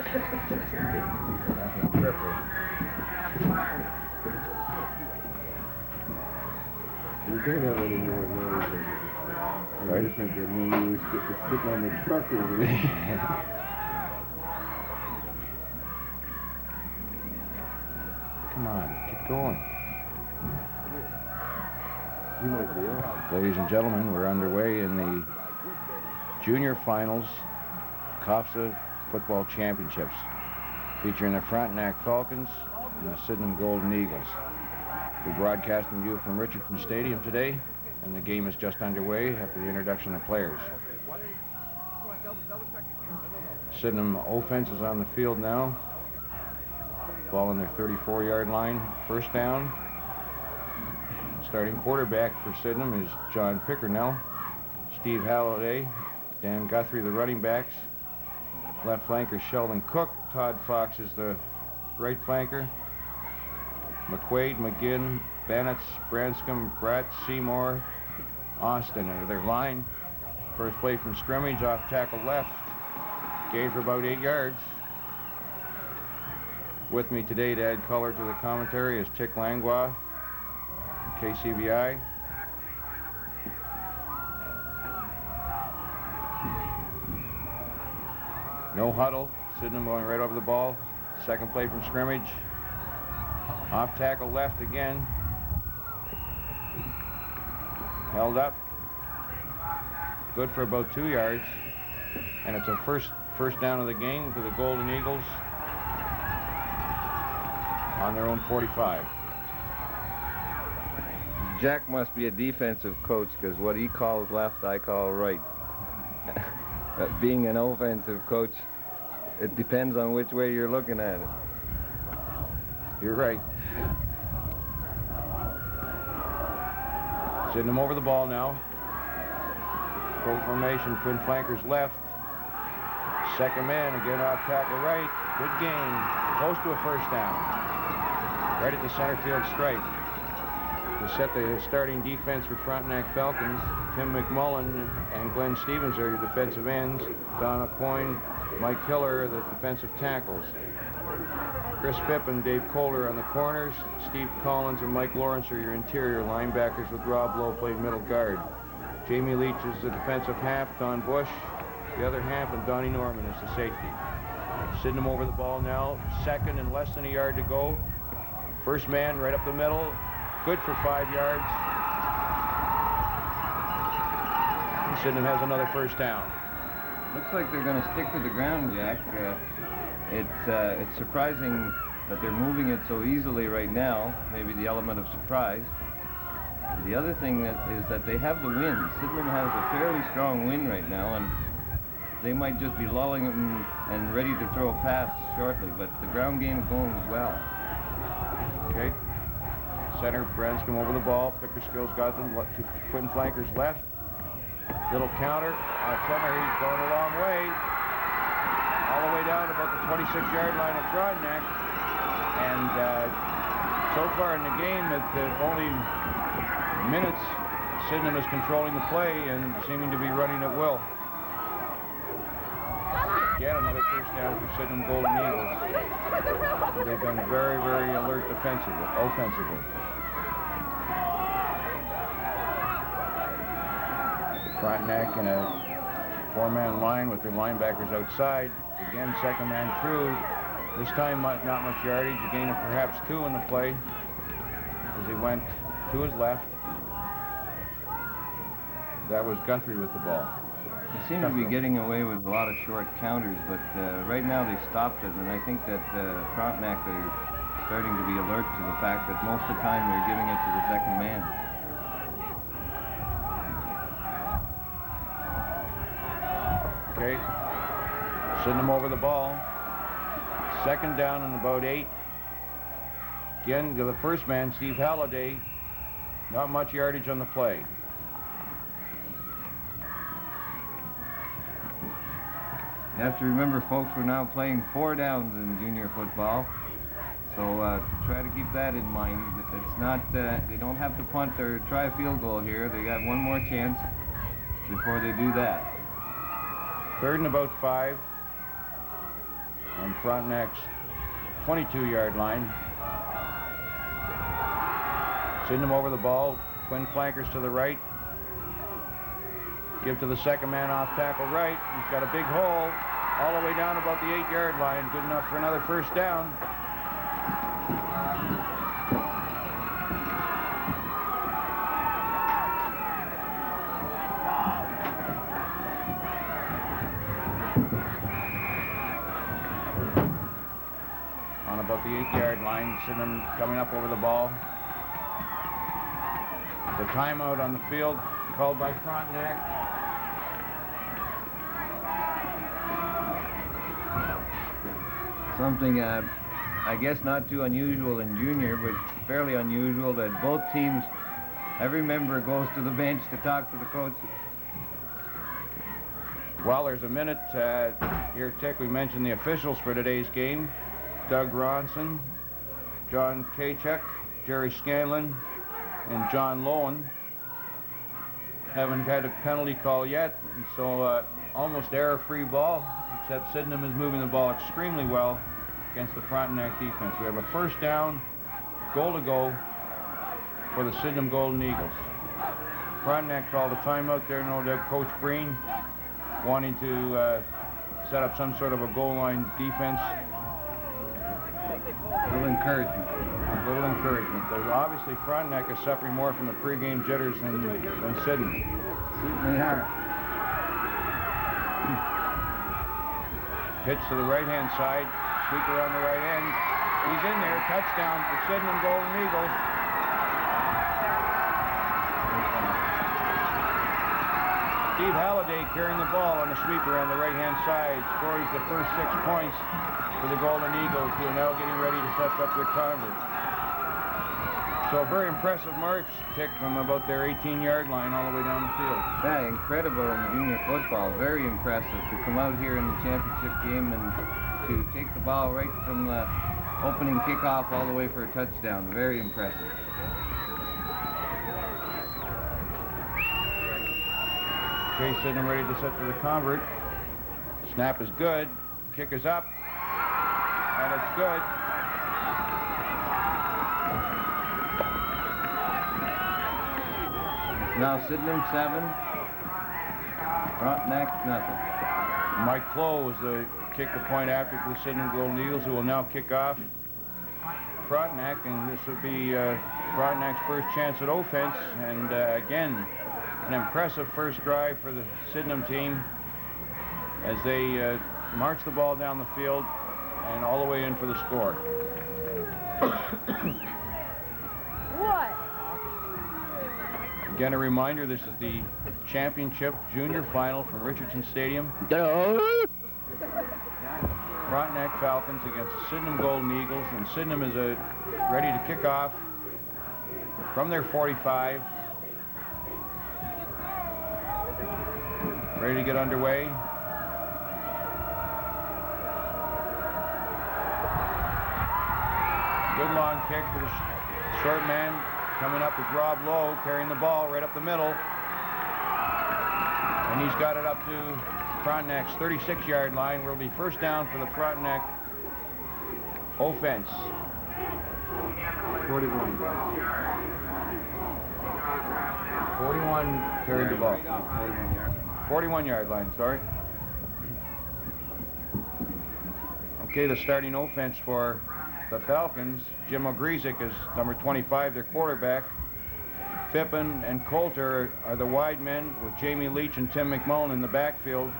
We don't have any more noise. I just think that when we were sitting on the truck over there. Come on, keep going. You might be off. Ladies and gentlemen, we're underway in the junior finals COFSA football championships, featuring the Frontenac Falcons and the Sydenham Golden Eagles. We're broadcasting to you from Richardson Stadium today, and the game is just underway after the introduction of players. Sydenham offense is on the field now. Ball on their 34-yard line, first down. Starting quarterback for Sydenham is John Pickernell, Steve Halliday, Dan Guthrie, the running backs. Left flanker Sheldon Cook. Todd Fox is the right flanker. McQuaid, McGinn, Bennett, Branscombe, Brett, Seymour, Austin are their line. First play from scrimmage, off tackle left. Gain for about 8 yards. With me today to add color to the commentary is Tick Langlois, KCBI. No huddle. Sydenham going right over the ball. Second play from scrimmage. Off tackle left again. Held up. Good for about 2 yards. And it's a first down of the game for the Golden Eagles on their own 45. Jack must be a defensive coach, because what he calls left, I call right. Being an offensive coach, it depends on which way you're looking at it. You're right. Sydenham over the ball now. Full formation, twin flankers left. Second man, again off tackle right. Good gain, close to a first down. Right at the center field stripe. To set the starting defense for Frontenac Falcons, Tim McMullen and Glenn Stevens are your defensive ends. Don Aucoin, Mike Hiller are the defensive tackles. Chris Phipp and Dave Colder on the corners. Steve Collins and Mike Lawrence are your interior linebackers, with Rob Lowe playing middle guard. Jamie Leach is the defensive half, Don Bush the other half, and Donnie Norman is the safety. Sydenham over the ball now, second and less than a yard to go. First man right up the middle, good for 5 yards. And Sydenham has another first down. Looks like they're going to stick to the ground, Jack. It's surprising that they're moving it so easily right now, maybe the element of surprise. The other thing is that they have the wind. Sydenham has a fairly strong wind right now, and they might just be lulling them and ready to throw a pass shortly, but the ground game is going well. Okay. Center, Branscombe over the ball. Pickersgill's got them. Two twin flankers left. Little counter. Center, he's going a long way. All the way down to about the 26-yard line of Frontenac. And so far in the game, only minutes, Sydenham is controlling the play and seeming to be running at will. Again, another first down for Sydenham Golden Eagles. They've been very, very alert offensively. Frontenac in a four-man line with their linebackers outside. Again, second man through. This time, not much yardage. A gain of perhaps 2 in the play as he went to his left. That was Guthrie with the ball. They seem to be getting away with a lot of short counters, but right now they stopped it, and I think that Frontenac are starting to be alert to the fact that most of the time they're giving it to the second man. Okay, Sydenham over the ball. Second down and about 8. Again, to the first man, Steve Halliday. Not much yardage on the play. You have to remember, folks, we're now playing 4 downs in junior football, so try to keep that in mind. It's not, they don't have to punt or try a field goal here. They got one more chance before they do that. Third and about 5. on Frontenac's 22-yard line. Sydenham over the ball, twin flankers to the right. Give to the second man off tackle right. He's got a big hole all the way down about the 8-yard line. Good enough for another first down. On about the 8-yard line, Sydenham coming up over the ball. The timeout on the field called by Frontenac. Something, I guess, not too unusual in junior, but fairly unusual that both teams, every member goes to the bench to talk to the coach. Well, there's a minute here, Tick. We mentioned the officials for today's game. Doug Ronson, John Kachuk, Jerry Scanlon, and John Lowen. Haven't had a penalty call yet, so almost error-free ball, except Sydenham is moving the ball extremely well against the Frontenac defense. We have a first down, goal to go for the Sydenham Golden Eagles. Frontenac called a timeout there, no doubt. Coach Breen wanting to set up some sort of a goal line defense. A little encouragement. A little encouragement. Though obviously Frontenac is suffering more from the pregame jitters than Sydenham. Certainly are. Pitch to the right-hand side. Sweeper on the right end. He's in there. Touchdown for Sydenham Golden Eagles. Steve Halliday carrying the ball on the sweeper on the right-hand side. Scores the first 6 points for the Golden Eagles, who are now getting ready to set up their convert. So a very impressive march, Tick, from about their 18-yard line all the way down the field. Yeah, incredible in junior football. Very impressive to come out here in the championship game and to take the ball right from the opening kickoff all the way for a touchdown. Very impressive. Okay, Sydenham ready to set to the convert. Snap is good. Kick is up. And it's good. Now Sydenham 7, Frontenac nothing. Mike Clough was the kick the point after for the Sydenham Golden Eagles, who will now kick off Frontenac, and this will be Frontenac's first chance at offense. And again, an impressive first drive for the Sydenham team as they march the ball down the field and all the way in for the score. What? Again, a reminder, this is the championship junior final from Richardson Stadium. Frontenac Falcons against the Sydenham Golden Eagles, and Sydenham is ready to kick off from their 45. Ready to get underway. Good long kick to the short man. Coming up is Rob Lowe, carrying the ball right up the middle. And he's got it up to Frontenac's 36-yard line, where it'll be first down for the Frontenac offense. 41. 41 carried the ball. 41-yard line, sorry. Okay, the starting offense for the Falcons. Jim Ogrizik is number 25, their quarterback. Phippen and Coulter are the wide men, with Jamie Leach and Tim McMullen in the backfield.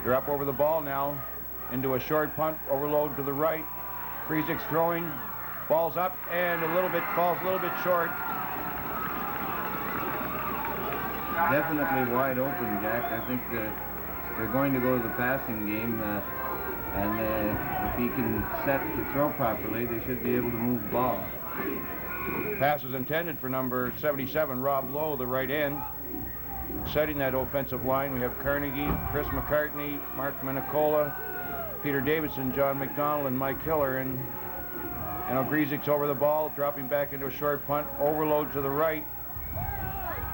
They're up over the ball now, into a short punt, overload to the right. Ogrizik's throwing, ball's up, and falls a little bit short. Definitely wide open, Jack. I think they're going to go to the passing game, and if he can set to throw properly, they should be able to move the ball. Pass is intended for number 77, Rob Lowe, the right end. Setting that offensive line, we have Carnegie, Chris McCartney, Mark Minicola, Peter Davidson, John McDonald, and Mike Hiller. And Ogrizik's over the ball, dropping back into a short punt, overload to the right.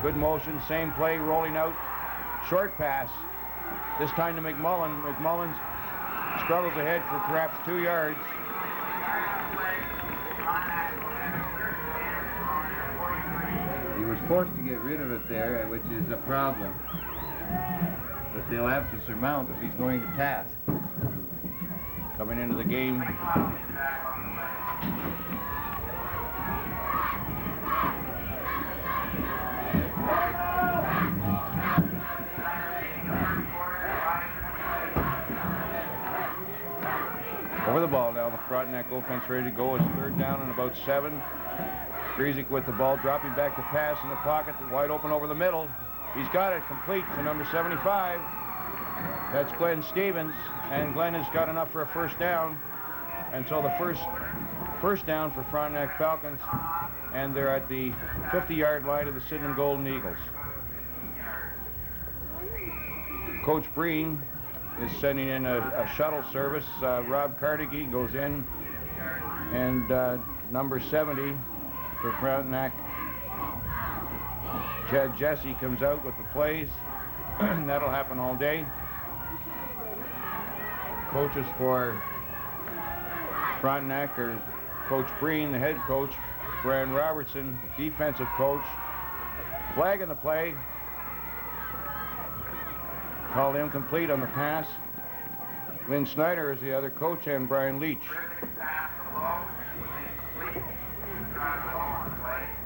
Good motion, same play, rolling out, short pass. This time to McMullen. McMullen's struggles ahead for perhaps 2 yards. He was forced to get rid of it there, which is a problem that they'll have to surmount if he's going to pass. Coming into the game, over the ball now. The Frontenac offense ready to go. It's 3rd down and about 7. Griesick with the ball, dropping back to pass in the pocket, wide open over the middle. He's got it complete to number 75. That's Glenn Stevens, and Glenn has got enough for a 1st down. And so the first down for Frontenac Falcons, and they're at the 50-yard line of the Sydenham Golden Eagles. Coach Breen is sending in a shuttle service. Rob Carnegie goes in, and number 70 for Frontenac, Chad Jesse, comes out with the plays. That'll happen all day. Coaches for Frontenac are Coach Breen, the head coach, Brian Robertson, defensive coach. Flag in the play. Called incomplete on the pass. Lynn Snyder is the other coach, and Brian Leach.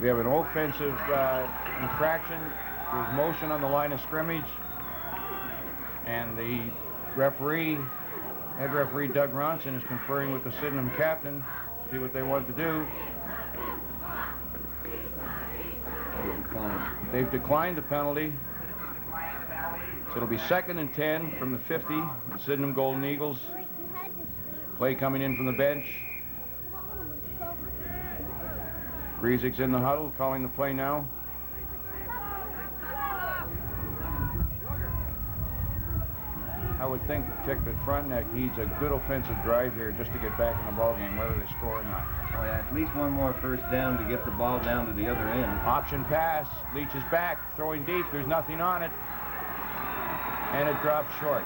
We have an offensive infraction. There's motion on the line of scrimmage, and the referee, head referee Doug Ronson, is conferring with the Sydenham captain to see what they want to do. They've declined the penalty, so it'll be 2nd and 10 from the 50. The Sydenham Golden Eagles. Play coming in from the bench. Griesick's in the huddle, calling the play now. I would think that Frontenac needs a good offensive drive here just to get back in the ballgame, whether they score or not. Oh, yeah, at least one more 1st down to get the ball down to the other end. Option pass. Leach is back, throwing deep. There's nothing on it, and it drops short.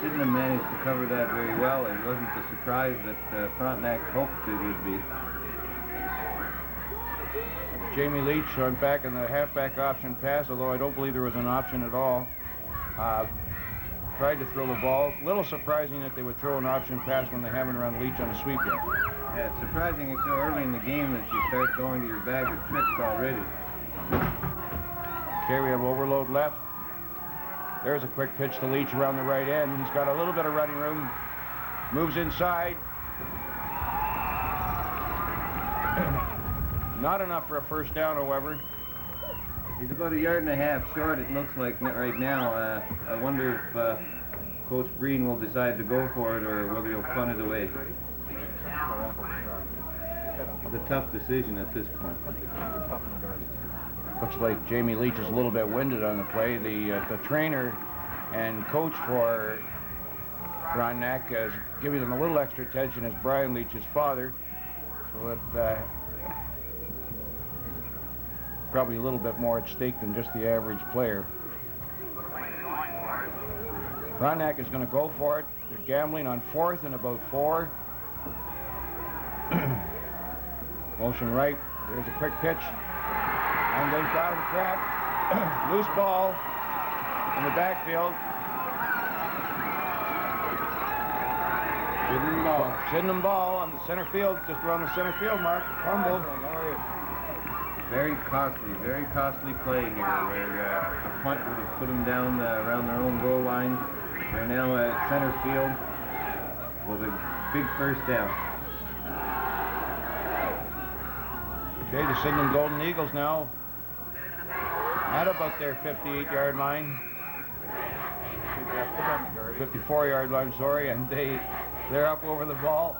Sydenham managed to cover that very well. It wasn't the surprise that Frontenac hoped it would be. Jamie Leach went back in the halfback option pass, although I don't believe there was an option at all. Tried to throw the ball. A little surprising that they would throw an option pass when they haven't run Leach on a sweep yet. Yeah, it's surprising it's so early in the game that you start going to your bag of tricks already. Okay, we have overload left. There's a quick pitch to Leach around the right end. He's got a little bit of running room. Moves inside. Not enough for a 1st down, however. He's about 1.5 yards short, it looks like right now. I wonder if Coach Breen will decide to go for it or whether he'll punt it away. It's a tough decision at this point. Looks like Jamie Leach is a little bit winded on the play. The trainer and coach for Frontenac is giving them a little extra attention as Brian Leach's father. So that probably a little bit more at stake than just the average player. Frontenac is going to go for it. They're gambling on 4th and about 4. Motion right. There's a quick pitch. And they've got him trapped. Loose ball in the backfield. Sydenham ball on the center field, just around the center field mark. Fumble. Very costly play here where the punt would have put them down around their own goal line. They're now at center field with a big 1st down. Okay, the Sydenham Golden Eagles now at about their 58-yard line. 54-yard line, sorry, and they're up over the ball.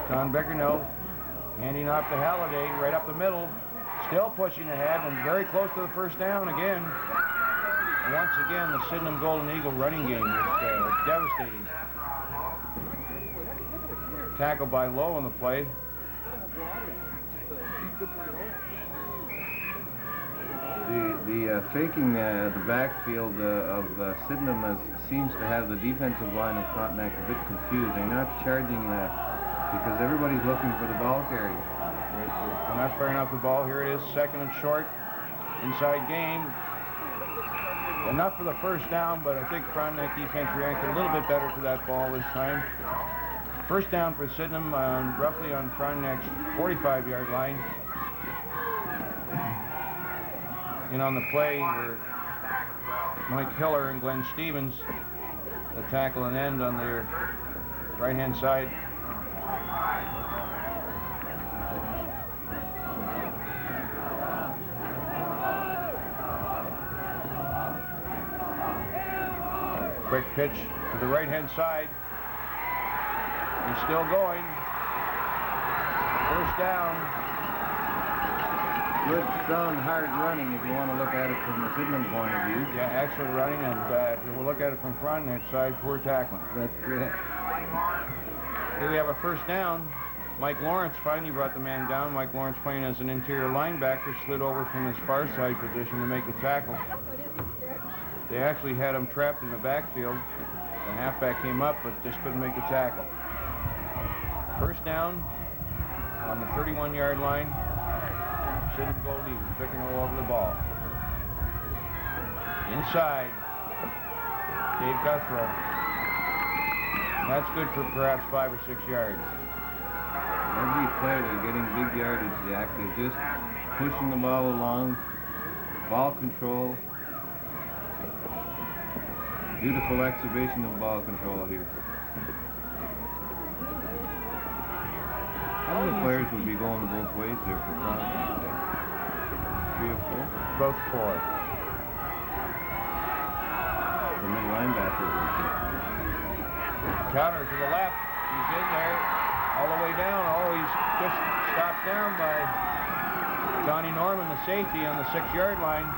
Don Bickernell handing off to Halliday right up the middle, still pushing ahead and very close to the 1st down again. And once again, the Sydenham Golden Eagle running game is devastating. Tackle by Lowe on the play. The faking the backfield of Sydenham seems to have the defensive line of Frontenac a bit confused. They're not charging because everybody's looking for the ball carrier. We're not firing off the ball. Here it is, second and short, inside game. Enough for the first down, but I think Frontenac defense reacted a little bit better to that ball this time. First down for Sydenham, roughly on Frontenac's 45-yard line. And on the play were Mike Hiller and Glenn Stevens, the tackle and end on their right-hand side. Quick pitch to the right-hand side. He's still going. First down. Good, strong, hard running if you want to look at it from the Sydenham point of view. Yeah, excellent running, and if we'll look at it from Frontenac's side, poor tackling. That's correct. Here we have a first down. Mike Lawrence finally brought the man down. Mike Lawrence playing as an interior linebacker, slid over from his far side position to make the tackle. They actually had him trapped in the backfield. The halfback came up, but just couldn't make the tackle. First down on the 31-yard line. Sydenham Goldie was picking all over the ball. Inside, Dave Guthrow. And that's good for perhaps 5 or 6 yards. Every play they're getting big yardage, Jack. They're just pushing the ball along. Ball control. Beautiful exhibition of ball control here. How many players would be going both ways there for Frontenac? 3 or 4? Both 4. The middle linebacker. Counter to the left. He's in there all the way down. Oh, he's just stopped down by Johnny Norman, the safety, on the 6-yard line.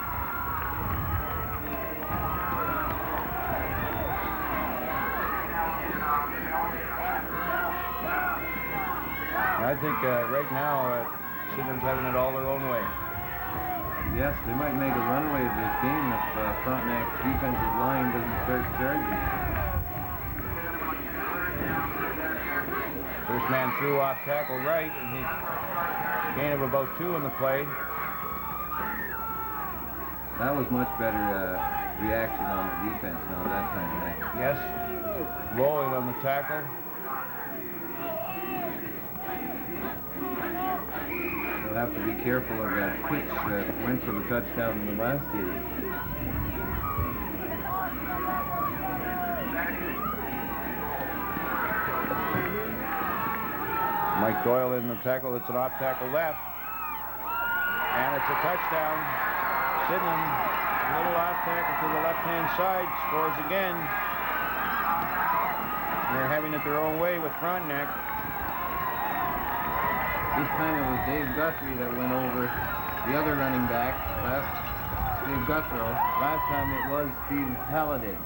I think right now, Sydenham's having it all their own way. Yes, they might make a runaway of this game if Frontenac's defensive line doesn't start charging. First man through off tackle right, and he gain of about 2 in the play. That was much better reaction on the defense now that time, right? Yes, Lloyd on the tackle. They'll have to be careful of that pitch that went for the touchdown in the last series. Mike Doyle in the tackle. It's an off tackle left. And it's a touchdown. Sydenham, a little off tackle to the left-hand side, scores again. They're having it their own way with Frontenac. This time it was Dave Guthrie that went over the other running back, Dave Guthrow. Last time it was Steve Halliday.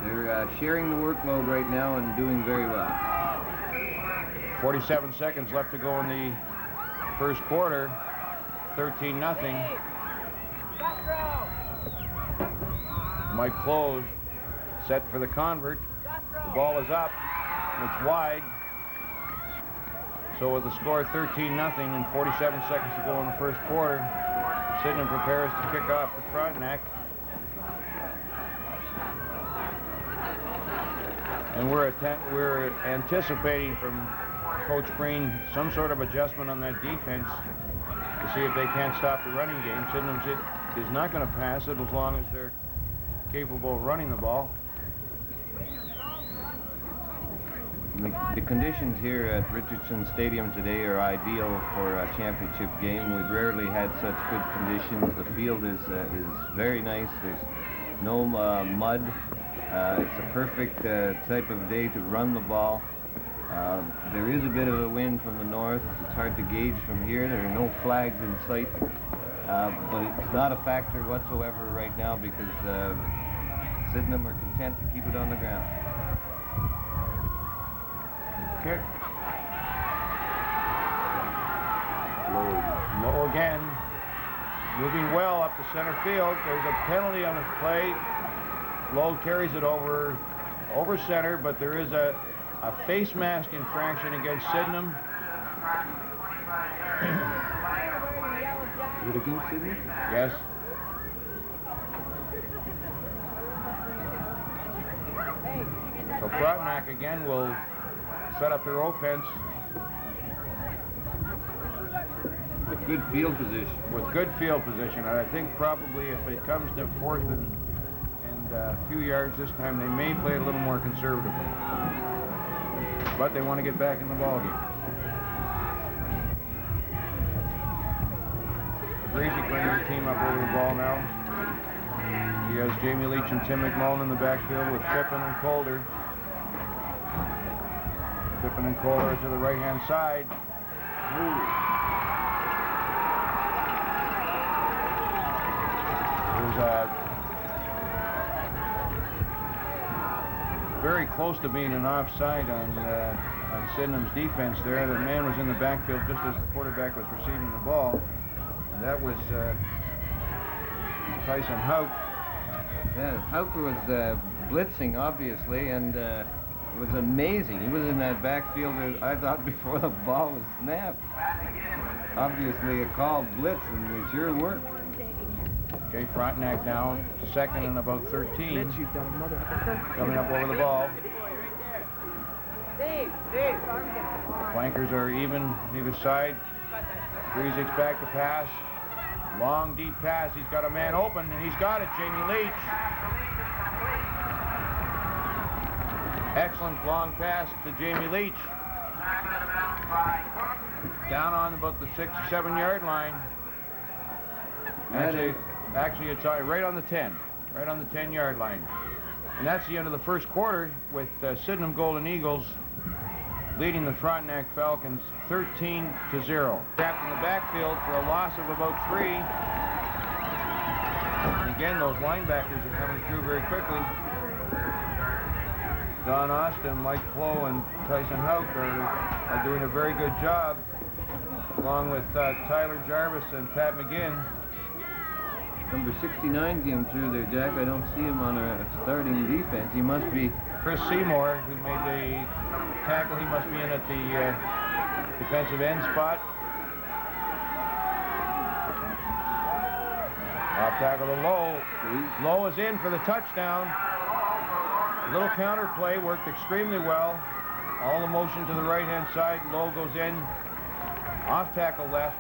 They're sharing the workload right now and doing very well. 47 seconds left to go in the first quarter. 13-0. Mike Close set for the convert. The ball is up, and it's wide. So with the score 13-0 and 47 seconds to go in the first quarter, Sydenham prepares to kick off the Frontenac. And we're anticipating from Coach Green some sort of adjustment on that defense to see if they can't stop the running game. Sydenham is not going to pass it as long as they're capable of running the ball. The conditions here at Richardson Stadium today are ideal for a championship game. We've rarely had such good conditions. The field is very nice. There's no mud. It's a perfect type of day to run the ball. There is a bit of a wind from the north. It's hard to gauge from here. There are no flags in sight. But it's not a factor whatsoever right now because Sydenham are content to keep it on the ground. Kick. Low again. moving well up the center field. There's a penalty on the play. Lowe carries it over center, but there is a face mask infraction against Sydenham. Is it against Sydney? Yes. So Frontenac again will set up their offense With good field position. with good field position. And I think probably if it comes to fourth and a few yards this time, they may play a little more conservatively. But they want to get back in the ballgame. Greasy brings the team up over the ball now. He has Jamie Leach and Tim McMullen in the backfield with Pippin and Calder. Pippin and Calder to the right-hand side. There's very close to being an offside on Sydenham's defense there. The man was in the backfield just as the quarterback was receiving the ball. And that was Tyson Houck. Yeah, Houck was blitzing, obviously, and it was amazing. He was in that backfield, I thought, before the ball was snapped. Obviously a called blitz, and it sure worked. Okay, Frontenac now, second and about 13. Coming up over the ball. Flankers are even either side. Griezik's back to pass. Long, deep pass. He's got a man open, and he's got it, Jamie Leach. Excellent long pass to Jamie Leach. Down on about the 6 or 7 yard line. Actually, it's right on the 10. Right on the 10 yard line. And that's the end of the first quarter with Sydenham Golden Eagles leading the Frontenac Falcons 13-0. Trapped in the backfield for a loss of about 3. And again, those linebackers are coming through very quickly. Don Austin, Mike Flo, and Tyson Houck are doing a very good job, along with Tyler Jarvis and Pat McGinn. Number 69 came through there, Jack. I don't see him on a starting defense. He must be Chris Seymour, who made the tackle. He must be in at the defensive end spot. Off tackle to Lowe. Lowe is in for the touchdown. A little counter play worked extremely well. All the motion to the right-hand side. Lowe goes in. Off tackle left.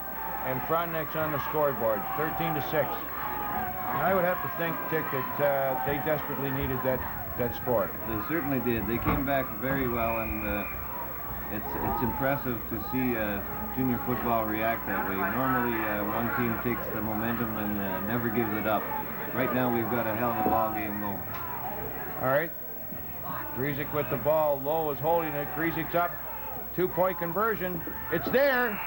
And Frontenac's on the scoreboard, 13-6. I would have to think, Dick, that they desperately needed that score. They certainly did. They came back very well, and it's impressive to see junior football react that way. Normally, one team takes the momentum and never gives it up. Right now, we've got a hell of a ball game going. All right. Griezik with the ball. Lowe is holding it. Griezik's up. 2-point conversion. It's there.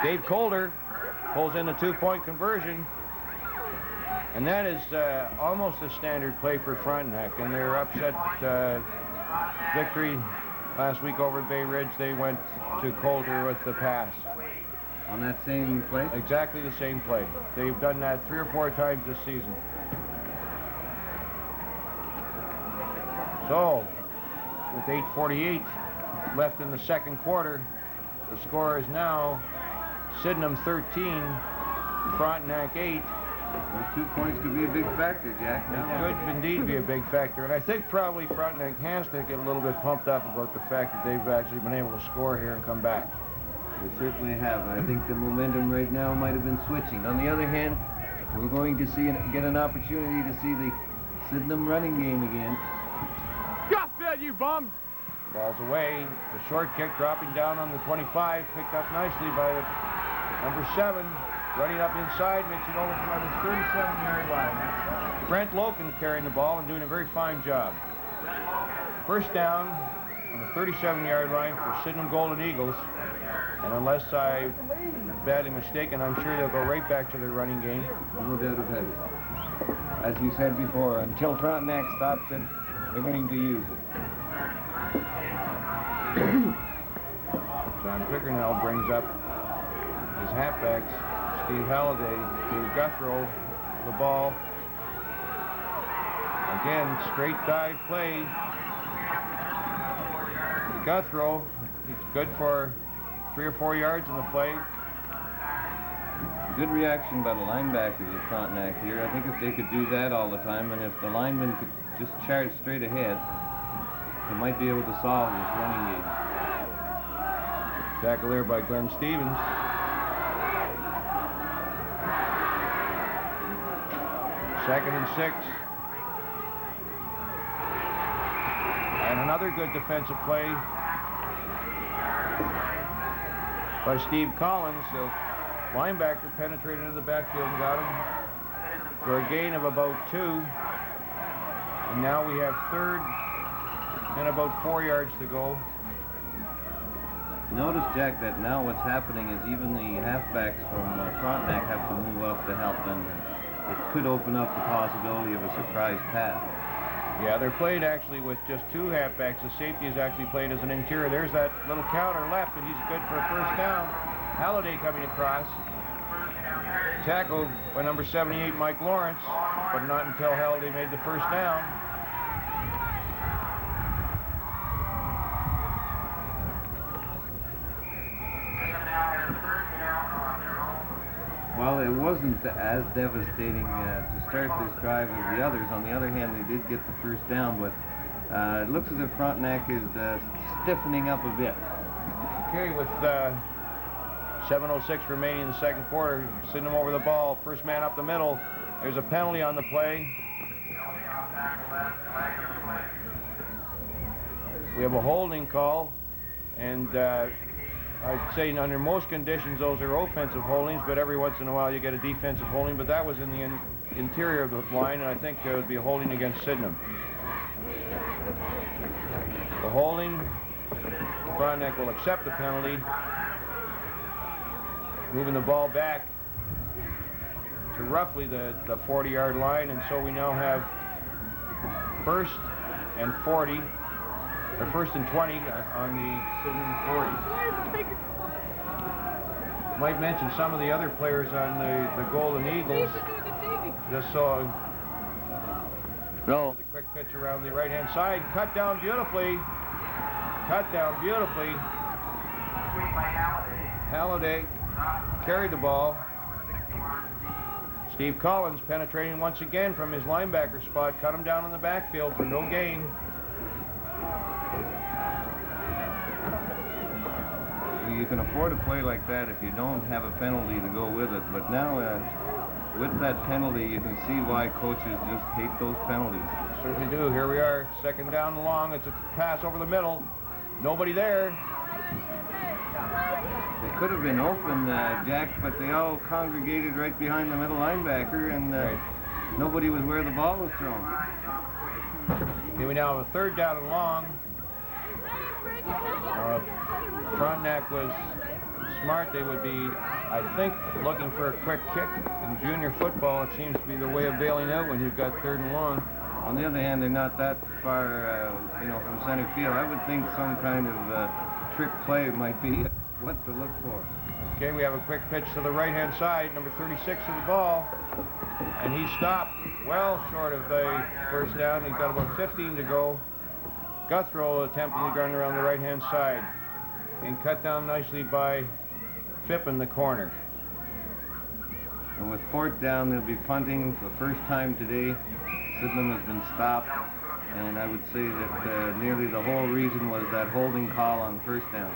Dave Calder pulls in the 2-point conversion, and that is almost a standard play for Frontenac. And their upset victory last week over Bay Ridge, they went to Calder with the pass. On that same play? Exactly the same play. They've done that 3 or 4 times this season. So, with 8:48 left in the second quarter, the score is now Sydenham 13, Frontenac 8. Those 2 points could be a big factor, Jack. It could indeed be a big factor, and I think probably Frontenac has to get a little bit pumped up about the fact that they've actually been able to score here and come back. They certainly have. I think the momentum right now might have been switching. On the other hand, we're going to get an opportunity to see the Sydenham running game again. Got that, you bum! Ball's away. The short kick dropping down on the 25, picked up nicely by the number 7, running up inside, makes it over from the 37-yard line. Brent Loken carrying the ball and doing a very fine job. First down on the 37-yard line for Sydenham Golden Eagles. And unless I'm badly mistaken, I'm sure they'll go right back to their running game. No doubt about it. As you said before, until Frontenac stops it, they're going to use it. John Pickernell brings up his halfbacks, Steve Halliday to Guthrow for the ball. Again, straight dive play. Guthrow, he's good for 3 or 4 yards in the play. Good reaction by the linebackers at Frontenac here. I think if they could do that all the time, and if the linemen could just charge straight ahead, they might be able to solve this running game. Tackle there by Glenn Stevens. Second and 6. And another good defensive play by Steve Collins. The linebacker penetrated into the backfield and got him for a gain of about 2. And now we have third and about 4 yards to go. Notice, Jack, that now what's happening is even the halfbacks from Frontenac have to move up to help them. It could open up the possibility of a surprise pass. Yeah, they're played actually with just 2 halfbacks. The safety is actually played as an interior. There's that little counter left, and he's good for a first down. Halliday coming across. Tackled by number 78, Mike Lawrence, but not until Halliday made the first down. Well, it wasn't as devastating to start this drive as the others. On the other hand, they did get the first down, but it looks as if Frontenac is stiffening up a bit. Okay, with 7:06 remaining in the second quarter, sending him over the ball. First man up the middle. There's a penalty on the play. We have a holding call, and I'd say under most conditions those are offensive holdings, but every once in a while you get a defensive holding, but that was in the interior of the line, and I think there would be a holding against Sydenham. The holding, Frontenac will accept the penalty, moving the ball back to roughly the 40-yard line, and so we now have first and 40, or first and 20 on the Sydenham 40. Might mention some of the other players on the Golden Eagles. Just saw the quick pitch around the right-hand side. Cut down beautifully. Cut down beautifully. Halliday carried the ball. Steve Collins penetrating once again from his linebacker spot. Cut him down in the backfield for no gain. You can afford a play like that if you don't have a penalty to go with it. But now, with that penalty, you can see why coaches just hate those penalties. Certainly do. Here we are, second down and long. It's a pass over the middle. Nobody there. They could have been open, Jack, but they all congregated right behind the middle linebacker, and nobody was where the ball was thrown. Here we now have a third down and long. Frontenac was smart. They would be, I think, looking for a quick kick. In junior football, it seems to be the way of bailing out when you've got third and long. On the other hand, they're not that far, from center field. I would think some kind of trick play might be what to look for. Okay, we have a quick pitch to the right-hand side, number 36 of the ball, and he stopped well short of the first down. He's got about 15 to go. Guthrow attempting to run around the right-hand side, and cut down nicely by Phipp in the corner. And with fourth down, they'll be punting for the first time today. Sydenham has been stopped, and I would say that nearly the whole reason was that holding call on first down.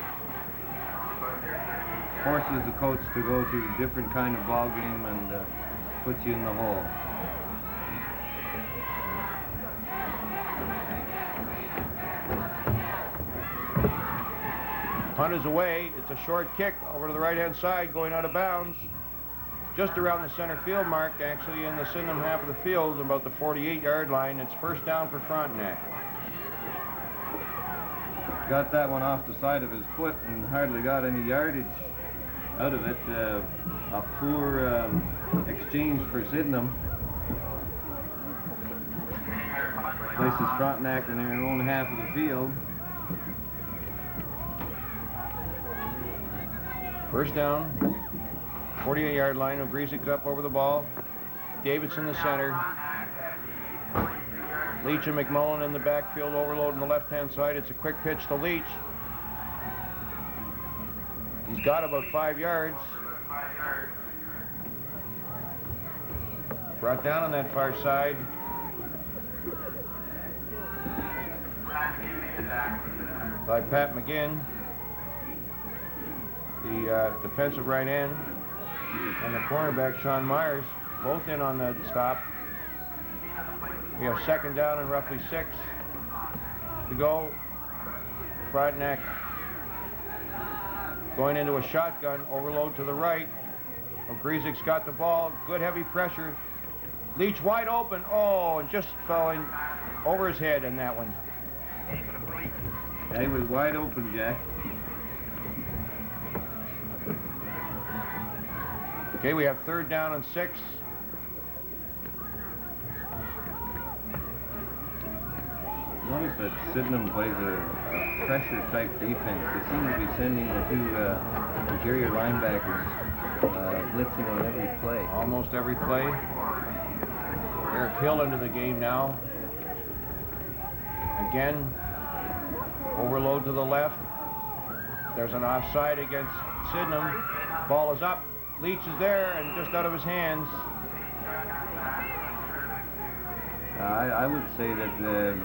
Forces the coach to go to a different kind of ball game and puts you in the hole. Punt is away. It's a short kick over to the right-hand side, going out of bounds. Just around the center field mark, actually in the Sydenham half of the field, about the 48-yard line. It's first down for Frontenac. Got that one off the side of his foot and hardly got any yardage out of it. A poor exchange for Sydenham. Places Frontenac in their own half of the field. First down, 48-yard line. Ogrizik up over the ball. Davidson in the center. Leach and McMullen in the backfield, overload on the left-hand side. It's a quick pitch to Leach. He's got about 5 yards. Brought down on that far side. By Pat McGinn, the defensive right end, and the cornerback Sean Myers, both in on the stop. We have second down and roughly 6 to go. Frontenac going into a shotgun, overload to the right. Ogrizik's got the ball, good heavy pressure. Leach wide open, oh, and just fell in over his head in that one. Yeah, he was wide open, Jack. Okay, we have third down and 6. Notice that Sydenham plays a pressure-type defense. They seem to be sending the 2 interior linebackers blitzing on every play. Almost every play. Eric Hill into the game now. Again, overload to the left. There's an offside against Sydenham. Ball is up. Leach is there and just out of his hands. I would say that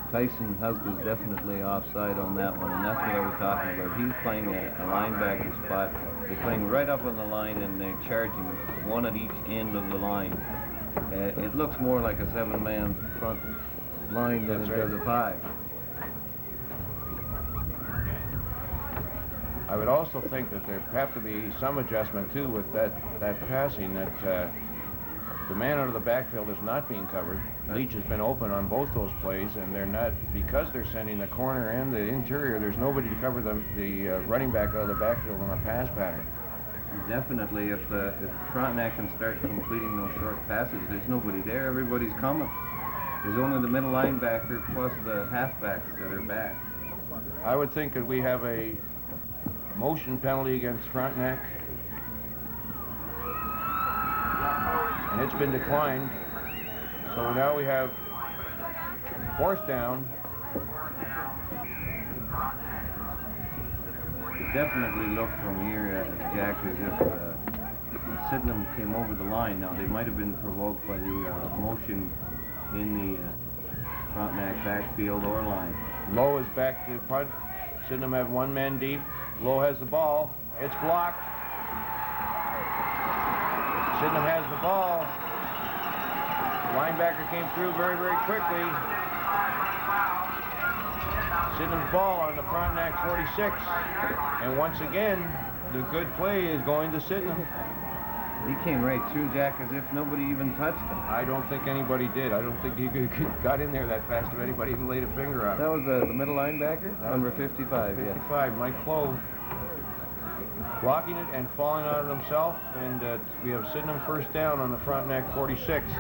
Tyson Houck was definitely offside on that one, and that's what I was talking about. He's playing a linebacker spot. They're playing right up on the line, and they're charging one at each end of the line. It looks more like a 7-man front line than it does a 5. I would also think that there have to be some adjustment too with that passing, that the man out of the backfield is not being covered. Leach has been open on both those plays, and they're not, because they're sending the corner and the interior, there's nobody to cover the running back out of the backfield on a pass pattern. Definitely, if Frontenac can start completing those short passes, there's nobody there, everybody's coming. There's only the middle linebacker plus the halfbacks that are back. I would think that we have a motion penalty against Frontenac, and it's been declined. So now we have 4th down. It definitely looked from here, Jack, as if Sydenham came over the line. Now, they might have been provoked by the motion in the Frontenac backfield or line. Lowe is back to punt. Sydenham have 1 man deep. Lowe has the ball. It's blocked. Sydenham has the ball. Linebacker came through very, very quickly. Sydenham's ball on the Frontenac 46. And once again, the good play is going to Sydenham. He came right through, Jack, as if nobody even touched him. I don't think anybody did. I don't think he got in there that fast if anybody even laid a finger on him. That was the middle linebacker? Number 55, 55, yeah. Mike Clove. Blocking it and falling on it himself, and we have Sydenham first down on the Frontenac 46. Be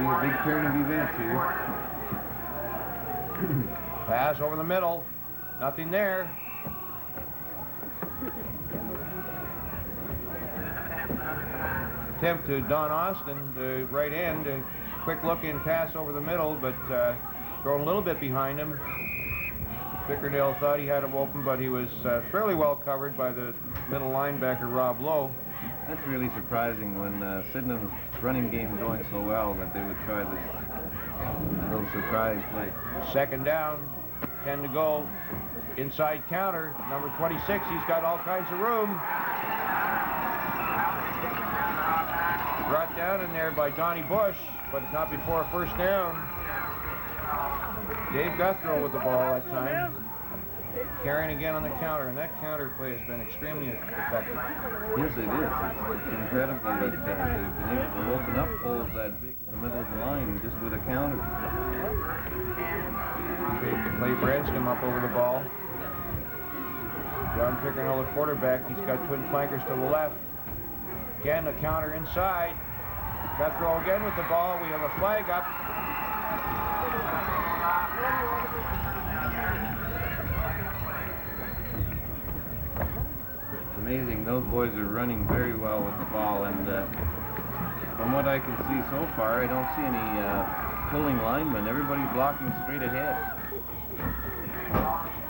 a big turn of events here. Pass over the middle. Nothing there. Attempt to Don Austin, the right end. A quick look-in pass over the middle, but thrown a little bit behind him. Pickerdale thought he had him open, but he was fairly well covered by the middle linebacker, Rob Lowe. That's really surprising when Sydenham's running game going so well that they would try this little surprise play. Second down, 10 to go. Inside counter, number 26, he's got all kinds of room. Brought down in there by Donnie Bush, but it's not before a first down. Dave Guthrow with the ball that time. Carrying again on the counter, and that counter play has been extremely effective. Yes, it is. It's incredible that they've been able to open up holes that big in the middle of the line just with a counter. Clay Branscombe up over the ball. John Pickernell, the quarterback, he's got twin flankers to the left. Again, a counter inside. Guthrow again with the ball. We have a flag up. It's amazing. Those boys are running very well with the ball, and from what I can see so far, I don't see any pulling linemen. Everybody's blocking straight ahead.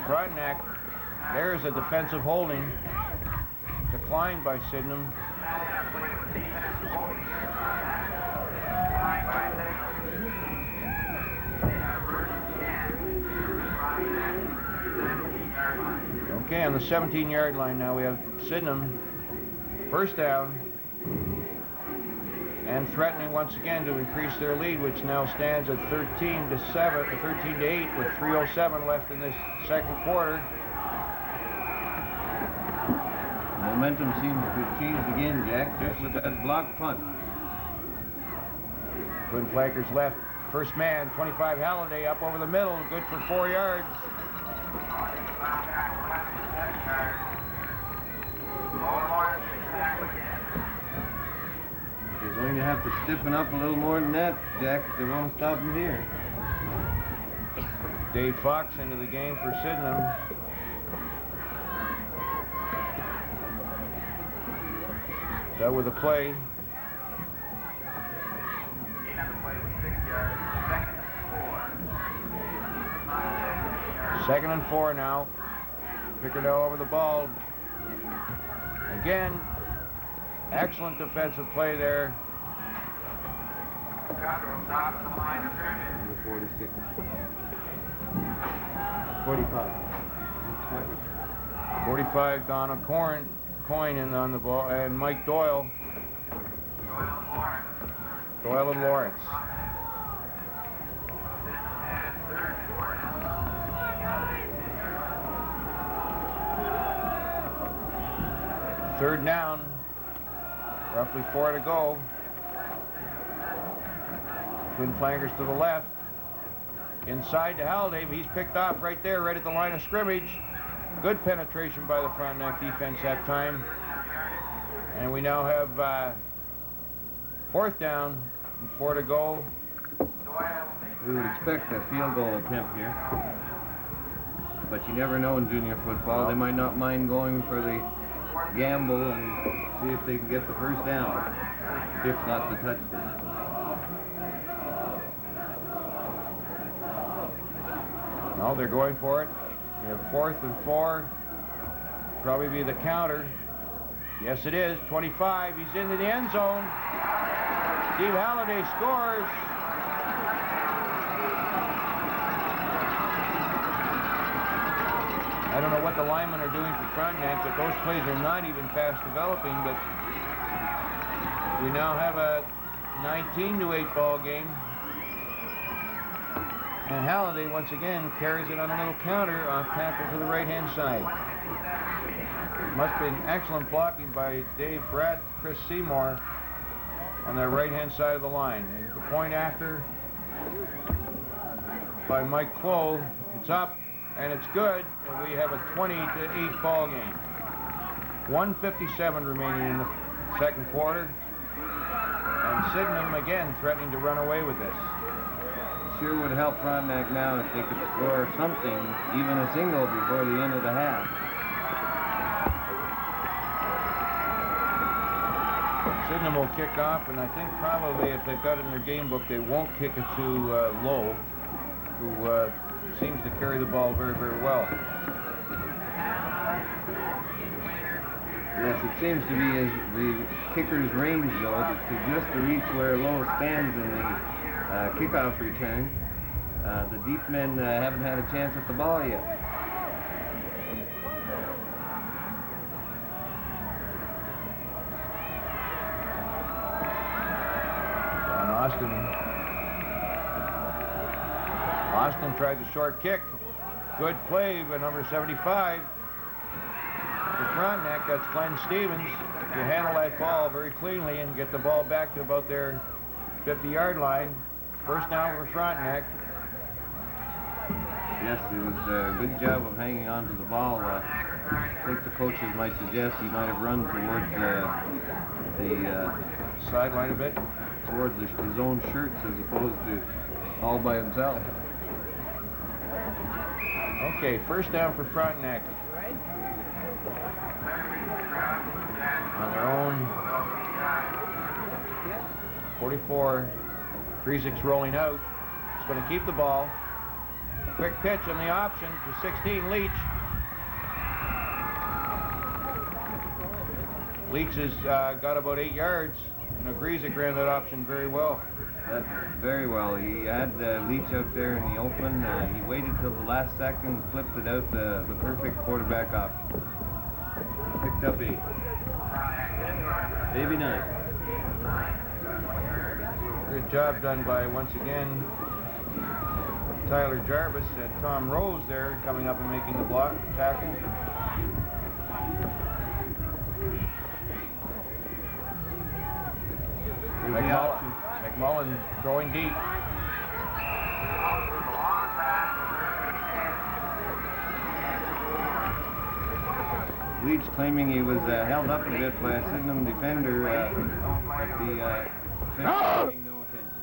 Frontenac, there's a defensive holding declined by Sydenham. Okay, on the 17-yard line now we have Sydenham, first down, and threatening once again to increase their lead, which now stands at 13 to 8 with 3:07 left in this second quarter. Momentum seems to have changed again, Jack, just with that block punt. Twin flankers left. First man, 25 Halliday, up over the middle, good for 4 yards. They're going to have to stiffen up a little more than that, Jack. They won't stop them here. Dave Fox into the game for Sydenham. That with a play. Second and 4 now. Pickardell over the ball. Again, excellent defensive play there. 46. 45. 45, Donna Coyne in on the ball, and Mike Doyle. Doyle and Lawrence. Third down, roughly 4 to go. Twin flankers to the left. Inside to Halliday, he's picked off right there, right at the line of scrimmage. Good penetration by the Frontenac defense that time. And we now have fourth down, and 4 to go. We would expect a field goal attempt here. But you never know in junior football. They might not mind going for the gamble and see if they can get the first down, if not the touchdown. No, they're going for it. We have 4th and 4. Probably be the counter. Yes, it is. 25. He's into the end zone. Steve Halliday scores. I don't know what the linemen are doing for Frontenac, but those plays are not even fast developing. But we now have a 19-8 ball game. And Halliday, once again, carries it on a little counter off tackle to the right-hand side. Must have been excellent blocking by Dave Bratt, Chris Seymour on their right-hand side of the line. And the point after by Mike Clow. It's up, and it's good. And we have a 20-8 ball game. 1:57 remaining in the second quarter. And Sydenham, again, threatening to run away with this. Sure would help Frontenac now if they could score something, even a single, before the end of the half. Sydenham will kick off, and I think probably if they've got it in their game book, they won't kick it to Lowe, who seems to carry the ball very, very well. Yes, it seems to be as the kicker's range, though, to just to reach where Lowe stands in the kickoff return. The deep men haven't had a chance at the ball yet. Austin tried the short kick. Good play by number 75. For Frontenac, that's Glenn Stevens. To handle that ball very cleanly and get the ball back to about their 50-yard line. First down for Frontenac. Yes, it was a good job of hanging on to the ball. I think the coaches might suggest he might have run towards the sideline a bit, towards his own shirts as opposed to all by himself. Okay, first down for Frontenac. On their own 44. Griezik's rolling out. He's going to keep the ball. Quick pitch on the option to 16, Leach. Leach has got about 8 yards. And Grizik ran that option very well. Very well. He had Leach out there in the open. He waited till the last second, flipped it out, the perfect quarterback option. Picked up 8. Maybe 9. Good job done by, once again, Tyler Jarvis and Tom Rose there coming up and making the block tackle. McMullen throwing deep. Leach claiming he was held up a bit by a Sydenham defender at the paying no attention.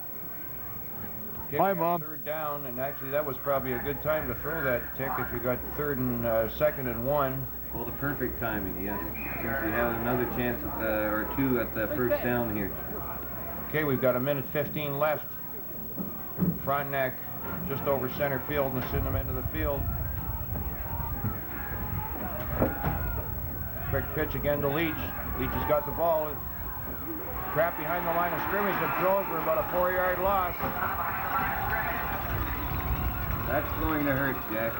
Hi, Mom. Third down, and actually that was probably a good time to throw that tick if you got third and second and 1. Well, the perfect timing, yes. Since you have another chance at or 2 at the first down here. Okay, we've got 1:15 left. Frontenac just over center field in the Sydenham end of the field. Quick pitch again to Leach. Leach has got the ball. Trapped behind the line of scrimmage and thrown for about a 4-yard loss. That's going to hurt, Jack.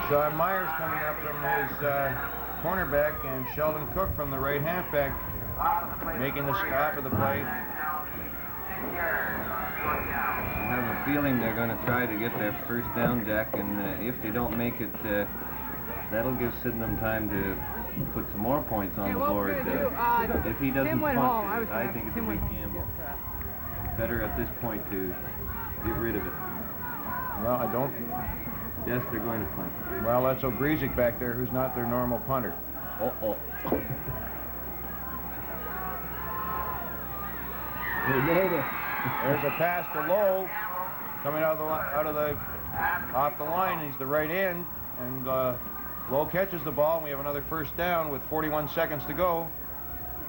Sean Myers coming up from his cornerback and Sheldon Cook from the right halfback making the stop of the play. I have a feeling they're going to try to get their first down, Jack, and if they don't make it, that'll give Sydenham time to put some more points on the board. If he doesn't punt, I think it's a big gamble. Better at this point to get rid of it. Well, I don't. Yes, they're going to punt. Well, that's Grizik back there, who's not their normal punter. They made it. There's a pass to Lowe coming off the line. He's the right end, and Lowe catches the ball, and we have another first down with 41 seconds to go.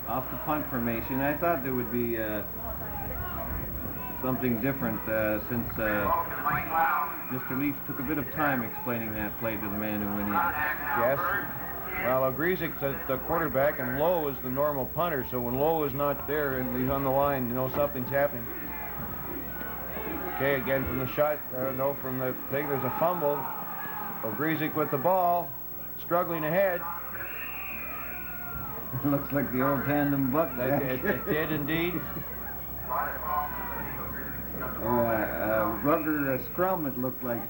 Off the punt formation, I thought there would be something different since Mr. Leach took a bit of time explaining that play to the man who went in. Yes. Well, Grizik's the quarterback, and Lowe is the normal punter, so when Lowe is not there and he's on the line, you know something's happening. Okay, again from the shot, from the thing, there's a fumble. Grizik with the ball, struggling ahead. It looks like the old tandem buck. It did indeed. Rubber scrum, it looked like.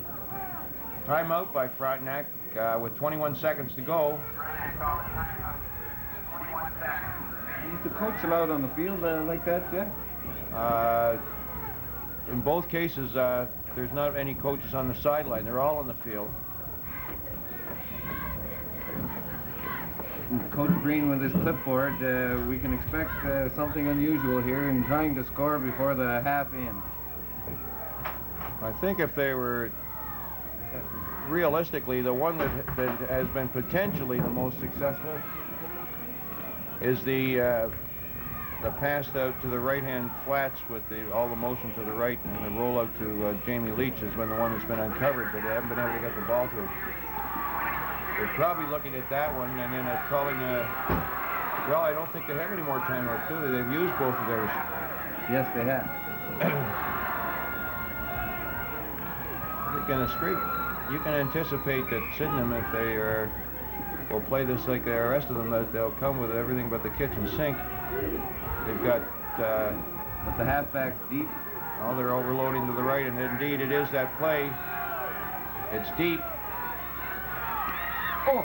Timeout by Frontenac with 21 seconds to go. Is the coach allowed on the field like that, Jeff? In both cases, there's not any coaches on the sideline. They're all on the field. Coach Green with his clipboard, we can expect something unusual here in trying to score before the half ends. I think if they were, realistically, the one that has been potentially the most successful is the pass out to the right-hand flats with all the motion to the right, and the rollout to Jamie Leach has been the one that's been uncovered, but they haven't been able to get the ball to it. They're probably looking at that one and then calling well, I don't think they have any more timeouts, do they? They've used both of theirs. Yes, they have. You can anticipate that Sydenham, if they will play this like the rest of them, that they'll come with everything but the kitchen sink. They've got... but the halfback's deep. Oh, they're overloading to the right, and indeed it is that play. It's deep. Oh!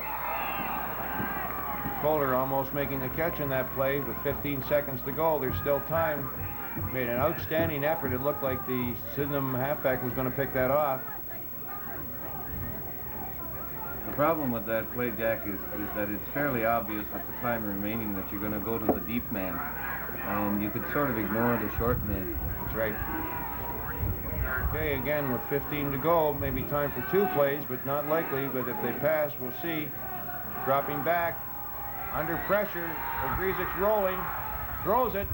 Kohler almost making the catch in that play with 15 seconds to go. There's still time. Made an outstanding effort. It looked like the Sydenham halfback was going to pick that off. The problem with that play, Jack, is that it's fairly obvious with the time remaining that you're going to go to the deep man. And you could sort of ignore the short man. That's right. Okay, again with 15 to go, maybe time for 2 plays, but not likely. But if they pass, we'll see. Dropping back, under pressure. Ogrizik's rolling, throws it.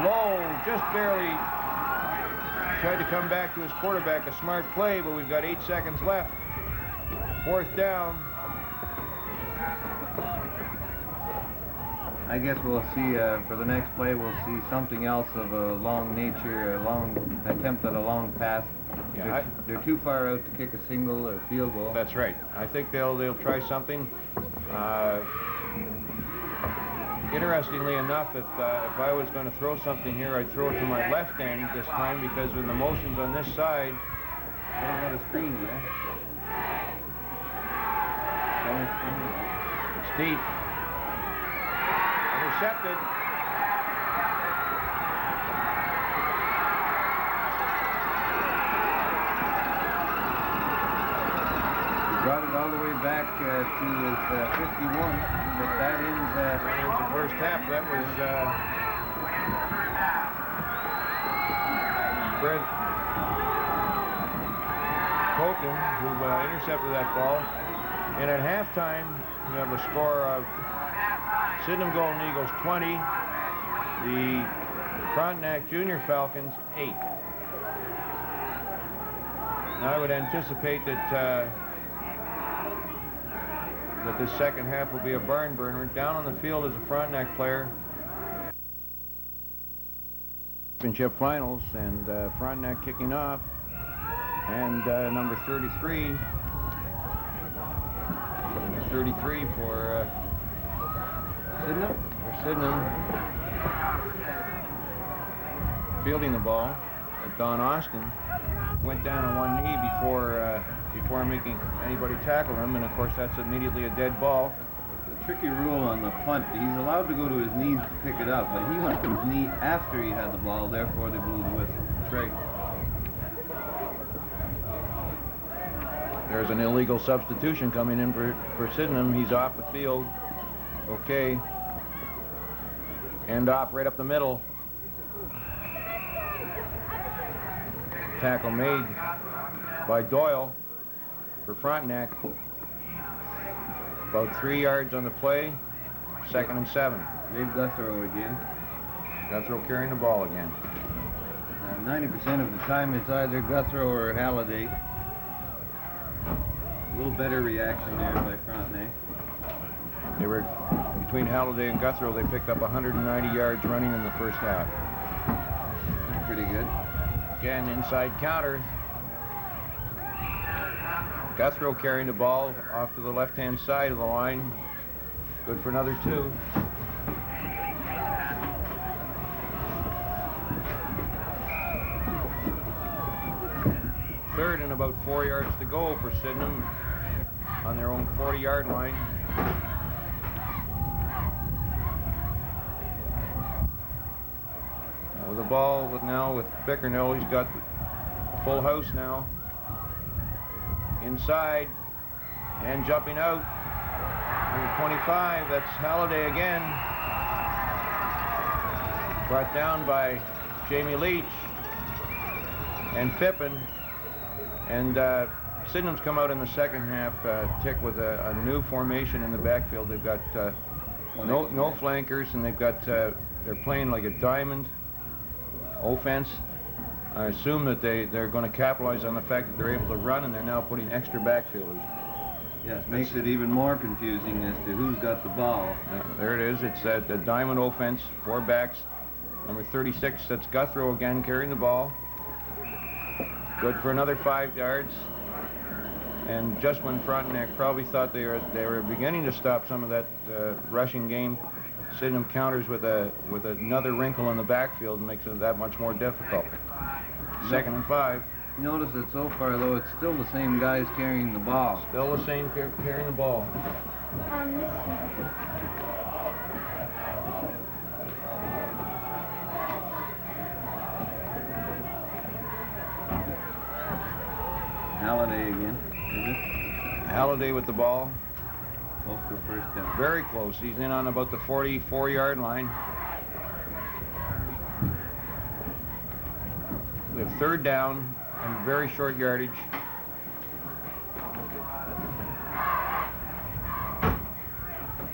Low, just barely tried to come back to his quarterback. A smart play, but we've got 8 seconds left. 4th down. I guess we'll see, for the next play, we'll see something else of a long nature, a long attempt at a long pass. Yeah, they're too far out to kick a single or field goal. That's right. I think they'll try something. Interestingly enough, if I was going to throw something here, I'd throw it to my left end this time, because with the motions on this side, I don't have a screen here. it's deep. Intercepted. He brought it all the way back to his 51, but that ends the first half. That was Fred Hogan who intercepted that ball. And at halftime, we have a score of Sydenham Golden Eagles 20, the Frontenac Junior Falcons 8. Now I would anticipate that that this second half will be a barn burner. Down on the field is a Frontenac player. Championship finals, and Frontenac kicking off, and number 33. 33 for Sydenham? Sydenham. Fielding the ball. Don Austin went down on one knee before making anybody tackle him, and of course that's immediately a dead ball. The tricky rule on the punt, he's allowed to go to his knees to pick it up, but he went to his knee after he had the ball, therefore they blew the whistle. That's right. There's an illegal substitution coming in for Sydenham. He's off the field. Okay. End off right up the middle. Tackle made by Doyle for Frontenac. About 3 yards on the play. 2nd and 7. Dave Guthrow again. Guthrow carrying the ball again. 90% of the time it's either Guthrow or Halliday. A little better reaction there by Frontenac. They were, between Halliday and Guthrow, they picked up 190 yards running in the first half. That's pretty good. Again, inside counter. Guthrow carrying the ball off to the left-hand side of the line. Good for another 2. Third and about 4 yards to go for Sydenham on their own 40-yard line. With the ball now with Bickernell, he's got full house now. Inside and jumping out. Number 25, that's Halliday again. Brought down by Jamie Leach and Phippen. And Sydenham's come out in the second half, Tick, with a new formation in the backfield. They've got no flankers, and they've got they're playing like a diamond offense. I assume that they're going to capitalize on the fact that they're able to run, and they're now putting extra backfielders. Yes, makes it even more confusing as to who's got the ball. There it is. It's the diamond offense, 4 backs. Number 36, that's Guthrow again carrying the ball. Good for another 5 yards. And just when Frontenac probably thought they were beginning to stop some of that rushing game, Sydenham counters with another wrinkle in the backfield and makes it that much more difficult. 2nd and 5. You notice that so far, though, it's still the same guys carrying the ball. Still the same carrying the ball. Halliday again, is it? Halliday with the ball. Close to a first down. Very close. He's in on about the 44-yard line. We have third down and very short yardage.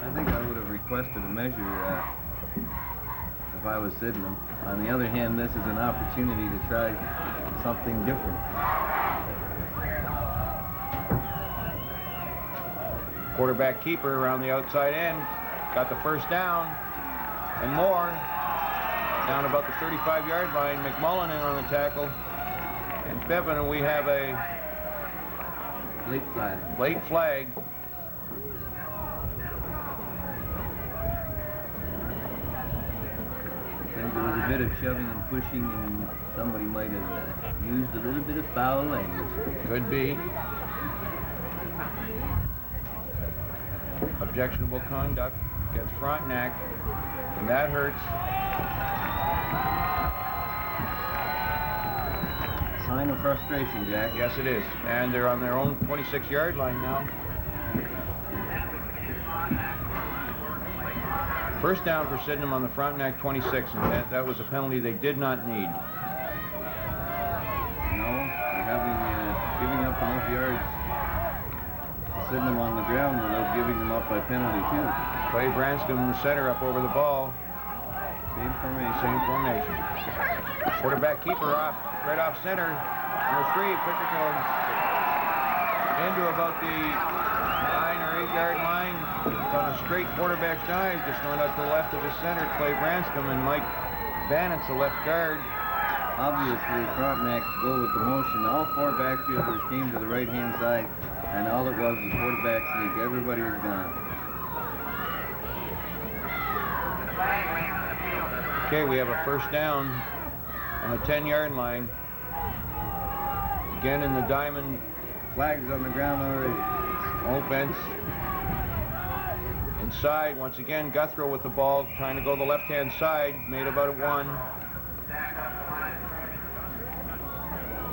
I think I would have requested a measure if I was Sydenham. On the other hand, this is an opportunity to try something different. Quarterback keeper around the outside end. Got the first down and more. Down about the 35-yard line. McMullen in on the tackle. And Pippin, and we have a Late flag. late flag. And there was a bit of shoving and pushing, and somebody might have used a little bit of foul language. Could be. Objectionable conduct against Frontenac, and that hurts. Sign of frustration, Jack. Yes, it is. And they're on their own 26-yard line now. First down for Sydenham on the Frontenac 26, and that was a penalty they did not need. No, they're having giving up enough yards to Sydenham on the ground without giving them up by penalty too. Clay Branscombe in the center up over the ball. Same formation. Same formation. Quarterback keeper off, right off center. Number 3, Picker goes into about the 9 or 8-yard line. On a straight quarterback dive, just went out to the left of his center, Clay Branscombe, and Mike Bannett's the left guard. Obviously, Frontenac go with the motion. All 4 backfielders came to the right-hand side, and all it was quarterback sneak. Everybody was gone. Okay, we have a first down on the 10-yard line. Again in the diamond. Flags on the ground already. Offense. Inside, once again, Guthrow with the ball, trying to go the left-hand side, made about a 1.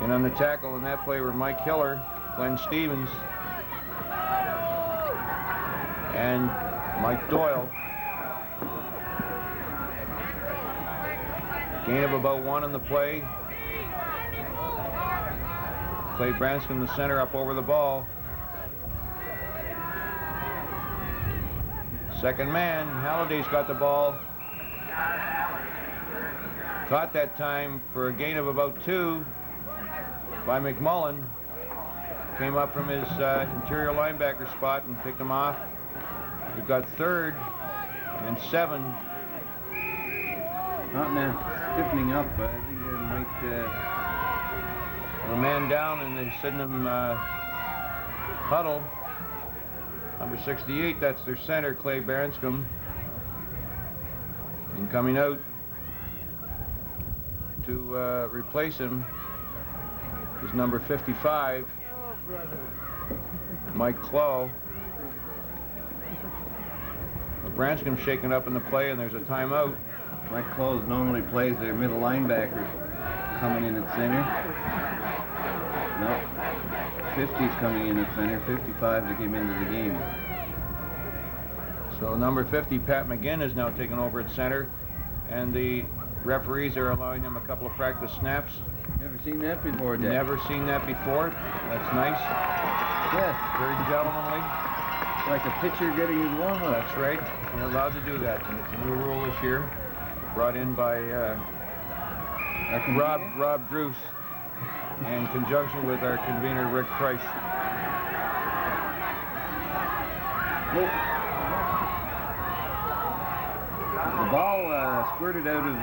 And on the tackle in that play were Mike Hiller, Glenn Stevens, and Mike Doyle. Gain of about 1 on the play. Clay Branscombe, the center, up over the ball. Second man, Halliday's got the ball. Caught that time for a gain of about 2 by McMullen. Came up from his interior linebacker spot and picked him off. We've got 3rd and 7. Not now stiffening up, but I think they might... A man down in the Sydenham huddle. Number 68, that's their center, Clay Branscombe. And coming out to replace him is number 55, Mike Clough. Branscombe shaken up in the play, and there's a timeout. Mike Clough normally plays their middle linebacker coming in at center. No, 50's coming in at center, 55 that came into the game. So number 50, Pat McGinn, is now taking over at center, and the referees are allowing him a couple of practice snaps. Never seen that before, Jack. Never seen that before. That's nice. Yes. Very gentlemanly. Like a pitcher getting his warm-up. That's right. You're allowed to do that, and it's a new rule this year, brought in by Rob Druce, in conjunction with our convener, Rick Price. The ball squirted out of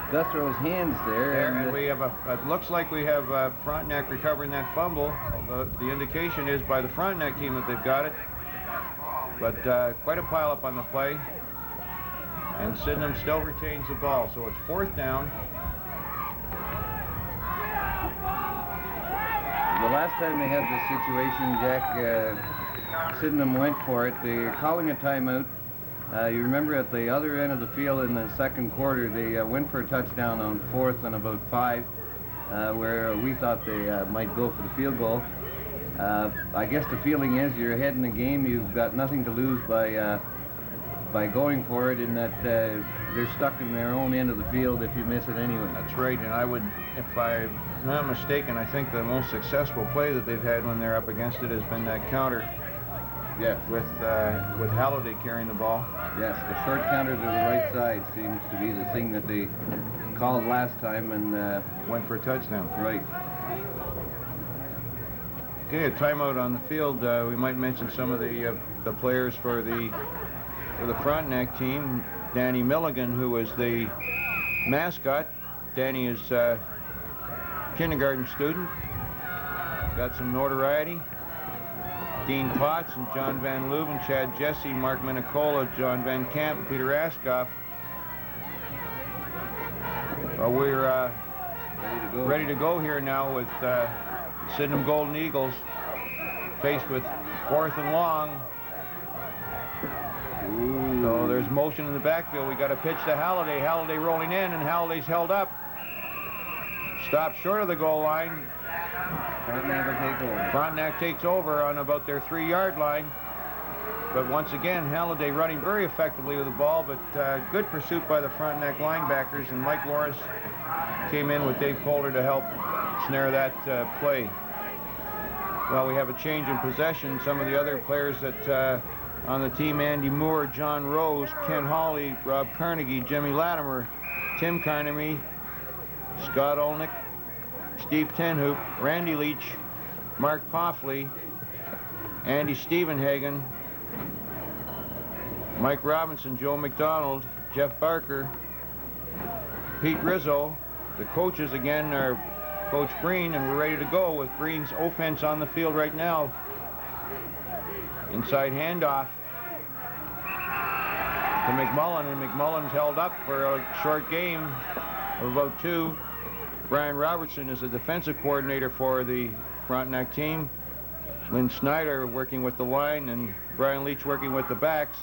Guthrow's hands there. And we have it looks like we have Frontenac recovering that fumble. Although the indication is by the Frontenac team that they've got it. But quite a pileup on the play. And Sydenham still retains the ball, so it's 4th down. The last time they had this situation, Jack, Sydenham went for it. They're calling a timeout. You remember at the other end of the field in the second quarter, they went for a touchdown on 4th and about 5, where we thought they might go for the field goal. I guess the feeling is you're ahead in the game. You've got nothing to lose by going for it, in that they're stuck in their own end of the field if you miss it anyway. That's right, and I would, if I'm not mistaken, I think the most successful play that they've had when they're up against it has been that counter. Yes. With Halliday carrying the ball. Yes, the short counter to the right side seems to be the thing that they called last time and went for a touchdown. Right. Okay, a timeout on the field. We might mention some of the players for the Frontenac team. Danny Milligan, who was the mascot. Danny is a kindergarten student. Got some notoriety. Dean Potts and John Van Leuven, Chad Jesse, Mark Minicola, John Van Camp, and Peter Askoff. We're ready to go here now with Sydenham Golden Eagles faced with 4th and long. Ooh. So there's motion in the backfield. We got a pitch to Halliday. Halliday rolling in, and Halliday's held up. Stopped short of the goal line. Frontenac will take over. Frontenac takes over on about their 3-yard line. But once again, Halliday running very effectively with the ball, but good pursuit by the Frontenac linebackers, and Mike Lawrence came in with Dave Polder to help snare that play. Well, we have a change in possession. Some of the other players that on the team: Andy Moore, John Rose, Ken Hawley, Rob Carnegie, Jimmy Latimer, Tim Carnemy, Scott Olnick, Steve Tenhoop, Randy Leach, Mark Poffley, Andy Stevenhagen, Mike Robinson, Joe McDonald, Jeff Barker, Pete Rizzo. The coaches again are Coach Breen, and we're ready to go with Breen's offense on the field right now. Inside handoff to McMullen, and McMullen's held up for a short game of about 2. Brian Robertson is the defensive coordinator for the Frontenac team. Lynn Snyder working with the line, and Brian Leach working with the backs.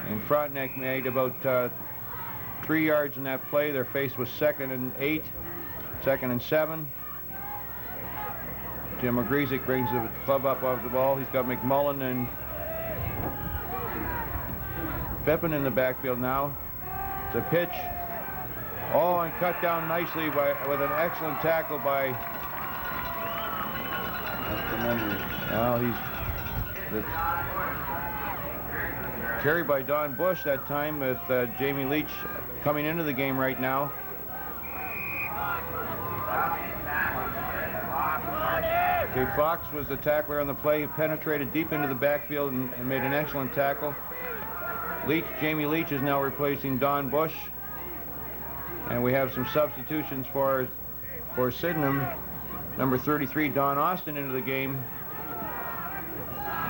And Frontenac made about 3 yards in that play. They're faced with 2nd and 8, 2nd and 7. Jim Ogrizik brings the club up off the ball. He's got McMullen and Pippin in the backfield now. It's a pitch. Oh, and cut down nicely with an excellent tackle by. Well, he's carried by Don Bush that time, with Jamie Leach coming into the game right now. Okay, Fox was the tackler on the play. He penetrated deep into the backfield and made an excellent tackle. Jamie Leach is now replacing Don Bush. And we have some substitutions for Sydenham. Number 33, Don Austin, into the game.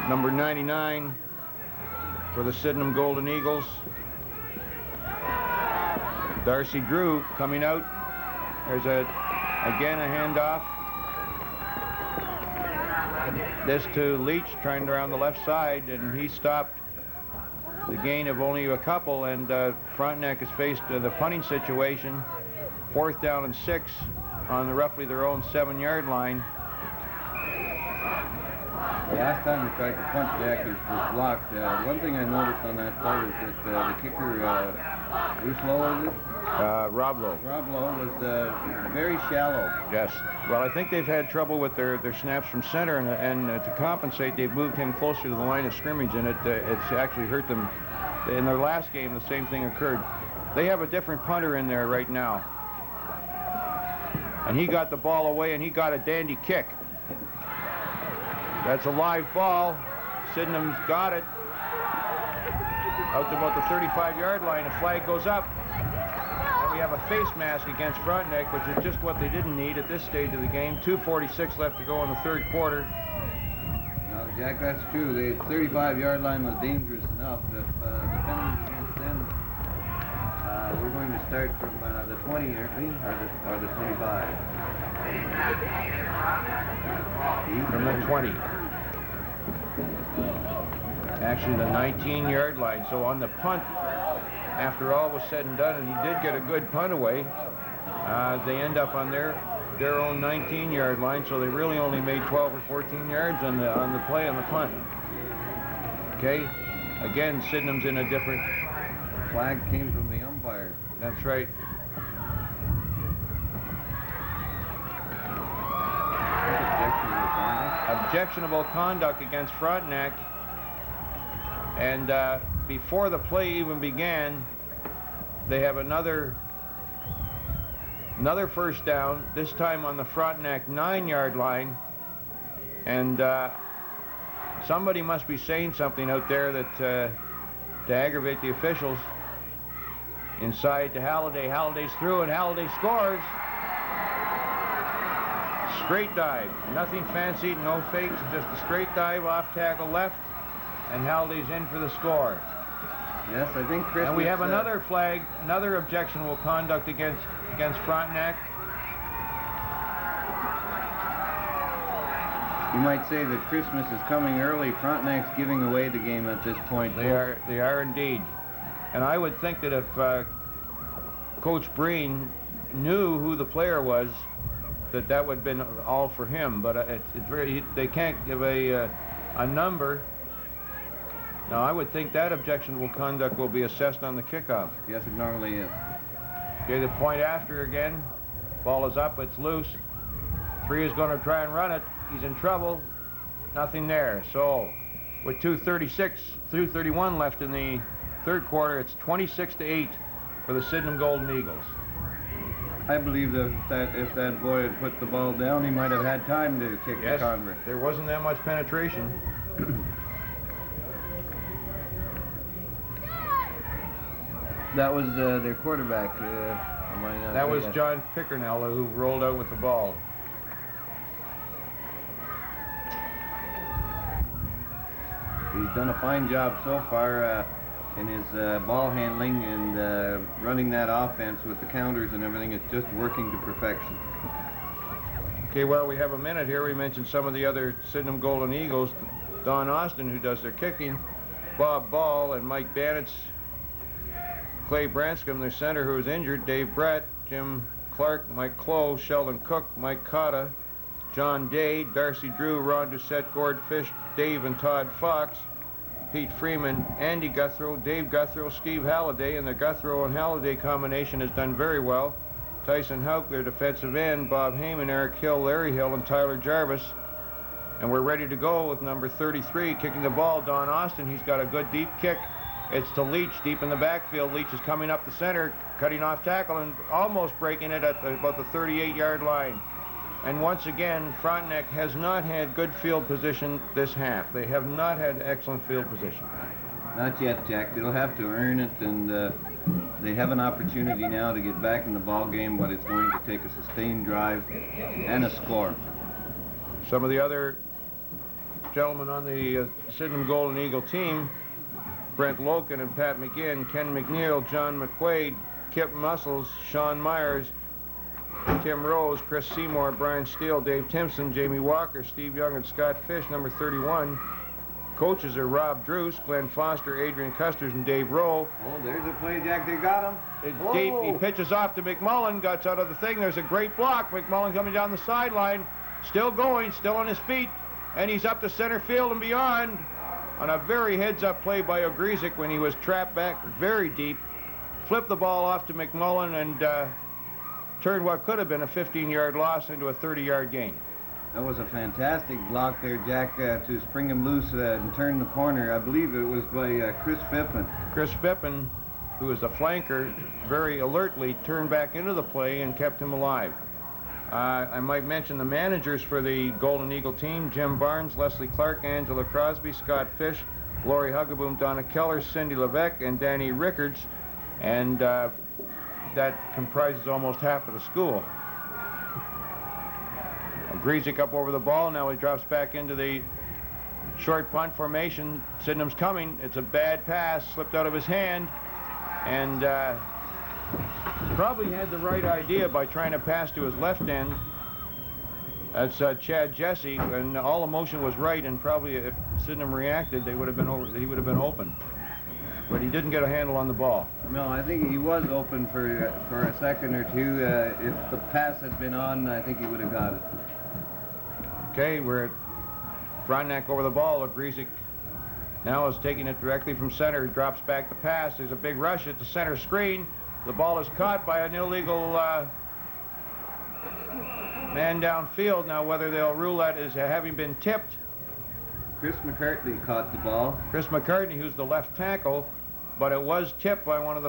Number 99 for the Sydenham Golden Eagles, Darcy Drew coming out. There's again a handoff. This to Leach, trying around the left side, and he stopped the gain of only a couple, and Frontenac is faced with a punting situation. 4th down and 6 on roughly their own 7-yard line. Last time we tried to punt, Jack, was blocked. One thing I noticed on that play was that the kicker, Bruce Lowe, is it? Rob Lowe. Rob Lowe was very shallow. Yes. Well, I think they've had trouble with their snaps from center, and to compensate, they've moved him closer to the line of scrimmage, and it's actually hurt them. In their last game, the same thing occurred. They have a different punter in there right now. And he got the ball away, and he got a dandy kick. That's a live ball. Sydenham's got it. Out to about the 35-yard line, a flag goes up. And we have a face mask against Frontenac, which is just what they didn't need at this stage of the game. 2:46 left to go in the 3rd quarter. Now, Jack, that's true. The 35-yard line was dangerous enough. If the penalty against them, we're going to start from the 20, aren't we? Or the 25? From the 20. Actually, the 19-yard line. So on the punt, after all was said and done, and he did get a good punt away, they end up on their own 19-yard line, so they really only made 12 or 14 yards on the play on the punt. Okay, again, Sydenham's in a different Flag came from the umpire. That's right. Objectionable conduct against Frontenac. And before the play even began, they have another first down, this time on the Frontenac 9-yard line. And somebody must be saying something out there that to aggravate the officials. Inside to Halliday. Halliday's through, and Halliday scores. Straight dive. Nothing fancy, no fakes, just a straight dive off tackle left, and Halliday's in for the score. Yes, I think Chris. And we have another flag, another objectionable conduct against Frontenac. You might say that Christmas is coming early. Frontenac's giving away the game at this point. They are indeed. And I would think that if Coach Breen knew who the player was, that would have been all for him. But they can't give a number. Now, I would think that objectionable conduct will be assessed on the kickoff. Yes, it normally is. Okay, the point after again. Ball is up, it's loose. 3 is going to try and run it. He's in trouble. Nothing there. So, with 2:31 left in the third quarter, it's 26-8 for the Sydenham Golden Eagles. I believe that if that boy had put the ball down, he might have had time to kick the convert. There wasn't that much penetration. That was their quarterback. That was John Pickernell who rolled out with the ball. He's done a fine job so far in his ball handling and running that offense with the counters and everything. It's just working to perfection. Okay, well, we have a minute here. We mentioned some of the other Sydenham Golden Eagles. Don Austin, who does their kicking, Bob Ball and Mike Bannitz, Clay Branscombe, their center, who is injured, Dave Brett, Jim Clark, Mike Clowe, Sheldon Cook, Mike Cotta, John Day, Darcy Drew, Ron Doucette, Gord Fish, Dave and Todd Fox, Pete Freeman, Andy Guthrow, Dave Guthrow, Steve Halliday, and the Guthrow and Halliday combination has done very well. Tyson Houck, their defensive end, Bob Heyman, Eric Hill, Larry Hill, and Tyler Jarvis. And we're ready to go with number 33 kicking the ball, Don Austin. He's got a good deep kick. It's to Leach deep in the backfield. Leach is coming up the center, cutting off tackle and almost breaking it at about the 38-yard line. And once again, Frontenac has not had good field position this half. They have not had excellent field position. Not yet, Jack. They'll have to earn it, and they have an opportunity now to get back in the ball game, but it's going to take a sustained drive and a score. Some of the other gentlemen on the Sydenham Golden Eagle team, Brent Loken and Pat McGinn, Ken McNeil, John McQuaid, Kip Muscles, Sean Myers, Tim Rose, Chris Seymour, Brian Steele, Dave Timpson, Jamie Walker, Steve Young, and Scott Fish, number 31. Coaches are Rob Druce, Glenn Foster, Adrian Custers, and Dave Rowe. Oh, there's a play, Jack. They got him. It's deep. He pitches off to McMullen, gets out of the thing. There's a great block. McMullen coming down the sideline, still going, still on his feet, and he's up to center field and beyond on a very heads-up play by Ogrizik when he was trapped back very deep. Flipped the ball off to McMullen and turned what could have been a 15-yard loss into a 30-yard gain. That was a fantastic block there, Jack, to spring him loose and turn the corner. I believe it was by Chris Phippen. Chris Phippen, who was a flanker, very alertly turned back into the play and kept him alive. I might mention the managers for the Golden Eagle team: Jim Barnes, Leslie Clark, Angela Crosby, Scott Fish, Lori Huggaboom, Donna Keller, Cindy Levesque, and Danny Rickards. And that comprises almost half of the school. Ogrizik up over the ball. Now he drops back into the short punt formation. Sydenham's coming. It's a bad pass, slipped out of his hand, and probably had the right idea by trying to pass to his left end. That's Chad Jesse, and all the motion was right, and probably if Sydenham reacted, they would have been over. He would have been open. But he didn't get a handle on the ball. No, I think he was open for a second or two. If the pass had been on, I think he would have got it. Okay, we're at Frontenac over the ball. Ogrizik Now is taking it directly from center, drops back to pass. There's a big rush at the center screen. The ball is caught by an illegal man downfield. Now whether they'll rule that as having been tipped. Chris McCartney caught the ball. Chris McCartney, who's the left tackle, but it was tipped by one of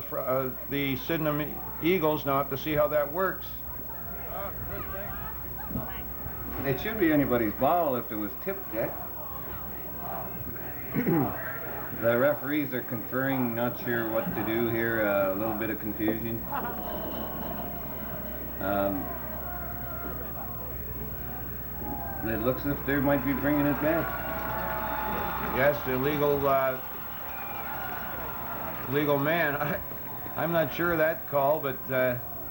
the Sydenham Eagles. Now I have to see how that works. It should be anybody's ball if it was tipped, Jack. The referees are conferring, not sure what to do here, a little bit of confusion. It looks as if they might be bringing it back. Yes, the legal man. I'm not sure of that call, but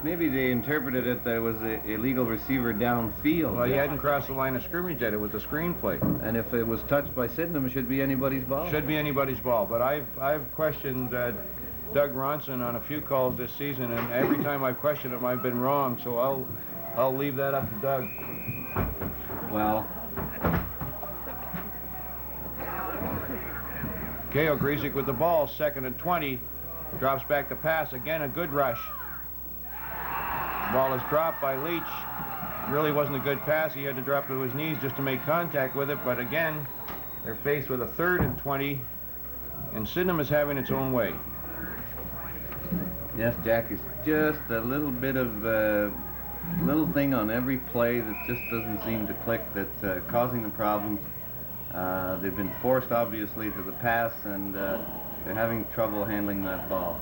maybe they interpreted it that it was an illegal receiver downfield. Well, he hadn't crossed the line of scrimmage yet. It was a screen play. And if it was touched by Sydenham, it should be anybody's ball. Should be anybody's ball. But I've questioned Doug Ronson on a few calls this season, and every time I've questioned him, I've been wrong. So I'll leave that up to Doug. Well. K.O. Griesick with the ball, 2nd and 20. Drops back to pass. Again, a good rush. Ball is dropped by Leach. Really wasn't a good pass. He had to drop to his knees just to make contact with it. But again, they're faced with a 3rd and 20. And Sydenham is having its own way. Yes, Jack, it's just a little bit of little thing on every play that just doesn't seem to click, that's causing the problems. They've been forced, obviously, to the pass, and they're having trouble handling that ball.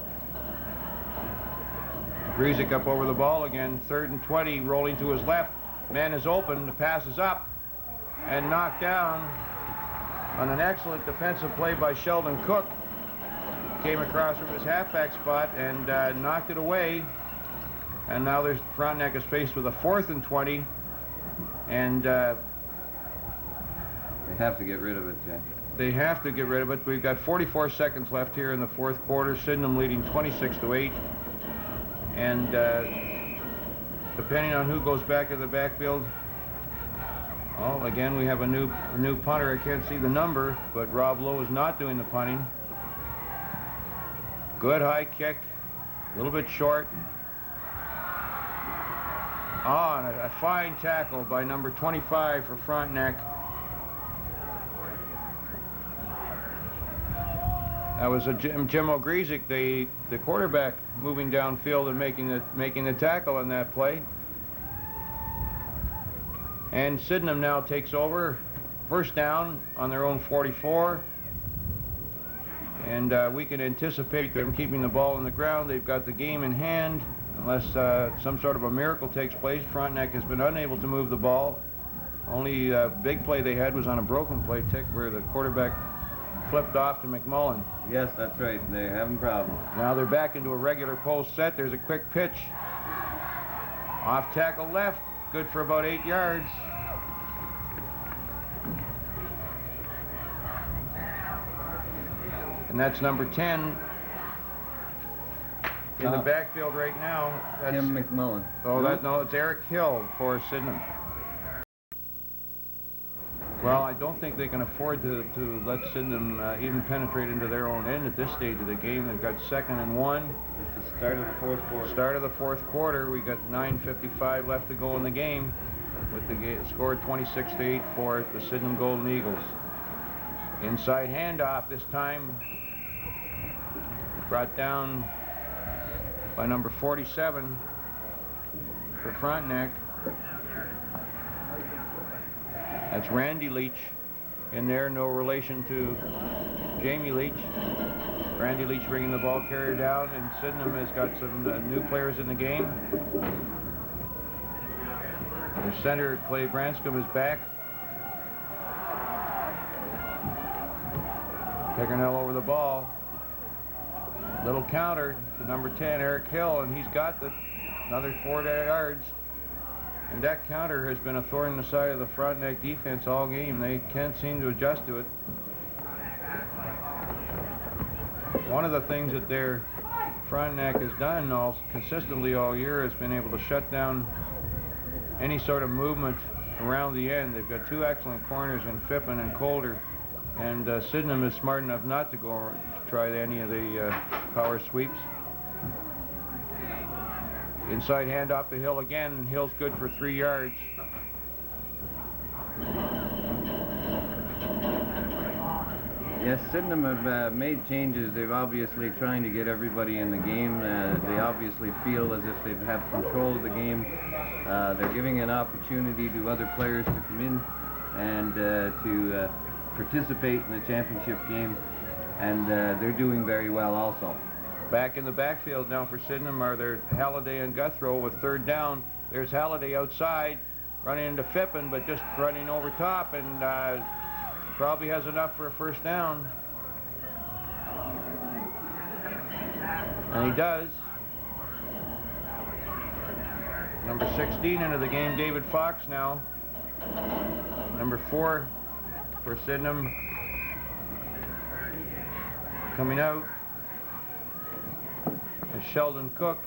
Griesick up over the ball again, 3rd and 20, rolling to his left. Man is open, the pass is up, and knocked down on an excellent defensive play by Sheldon Cook. Came across from his halfback spot and knocked it away. And now there's Frontenac is faced with a 4th and 20, and they have to get rid of it, Jack. They have to get rid of it. We've got 44 seconds left here in the 4th quarter. Sydenham leading 26-8. And depending on who goes back to the backfield, oh, again, we have a new punter. I can't see the number, but Rob Lowe is not doing the punting. Good high kick, a little bit short. Oh, and a fine tackle by number 25 for Frontenac. That was a Jim O'Griesick, the quarterback, moving downfield and making the tackle on that play. And Sydenham now takes over, 1st down on their own 44. And we can anticipate them keeping the ball on the ground. They've got the game in hand, unless some sort of a miracle takes place. Frontenac has been unable to move the ball. Only big play they had was on a broken play, Tick, where the quarterback flipped off to McMullen. Yes, that's right. They're having problems. Now they're back into a regular post set. There's a quick pitch. Off tackle left. Good for about 8 yards. And that's number 10 in the backfield right now. That's Tim McMullen. Oh, no, it's Eric Hill for Sydenham. Well, I don't think they can afford to let Sydenham even penetrate into their own end at this stage of the game. They've got 2nd and 1. It's the start of the 4th quarter. Start of the 4th quarter. We got 9:55 left to go in the game, with the score 26-8 for the Sydenham Golden Eagles. Inside handoff this time, brought down by number 47 for Frontenac. That's Randy Leach in there, no relation to Jamie Leach. Randy Leach bringing the ball carrier down, and Sydenham has got some new players in the game. Their center, Clay Branscombe, is back. Pickernell over the ball. Little counter to number 10, Eric Hill, and he's got another 4 yards. And that counter has been a thorn in the side of the Frontenac defense all game. They can't seem to adjust to it. One of the things that their Frontenac has done consistently all year has been able to shut down any sort of movement around the end. They've got 2 excellent corners in Phippen and Calder. And Sydenham is smart enough not to go to try any of the power sweeps. Inside hand off the Hill again, and Hill's good for 3 yards. Yes, Sydenham have made changes. They've obviously trying to get everybody in the game. They obviously feel as if they have control of the game. They're giving an opportunity to other players to come in and to participate in the championship game, and they're doing very well also. Back in the backfield now for Sydenham are their Halliday and Guthrow with 3rd down. There's Halliday outside, running into Phippen, but just running over top, and probably has enough for a 1st down. And he does. Number 16 into the game, David Fox now. Number 4 for Sydenham. Coming out is Sheldon Cook.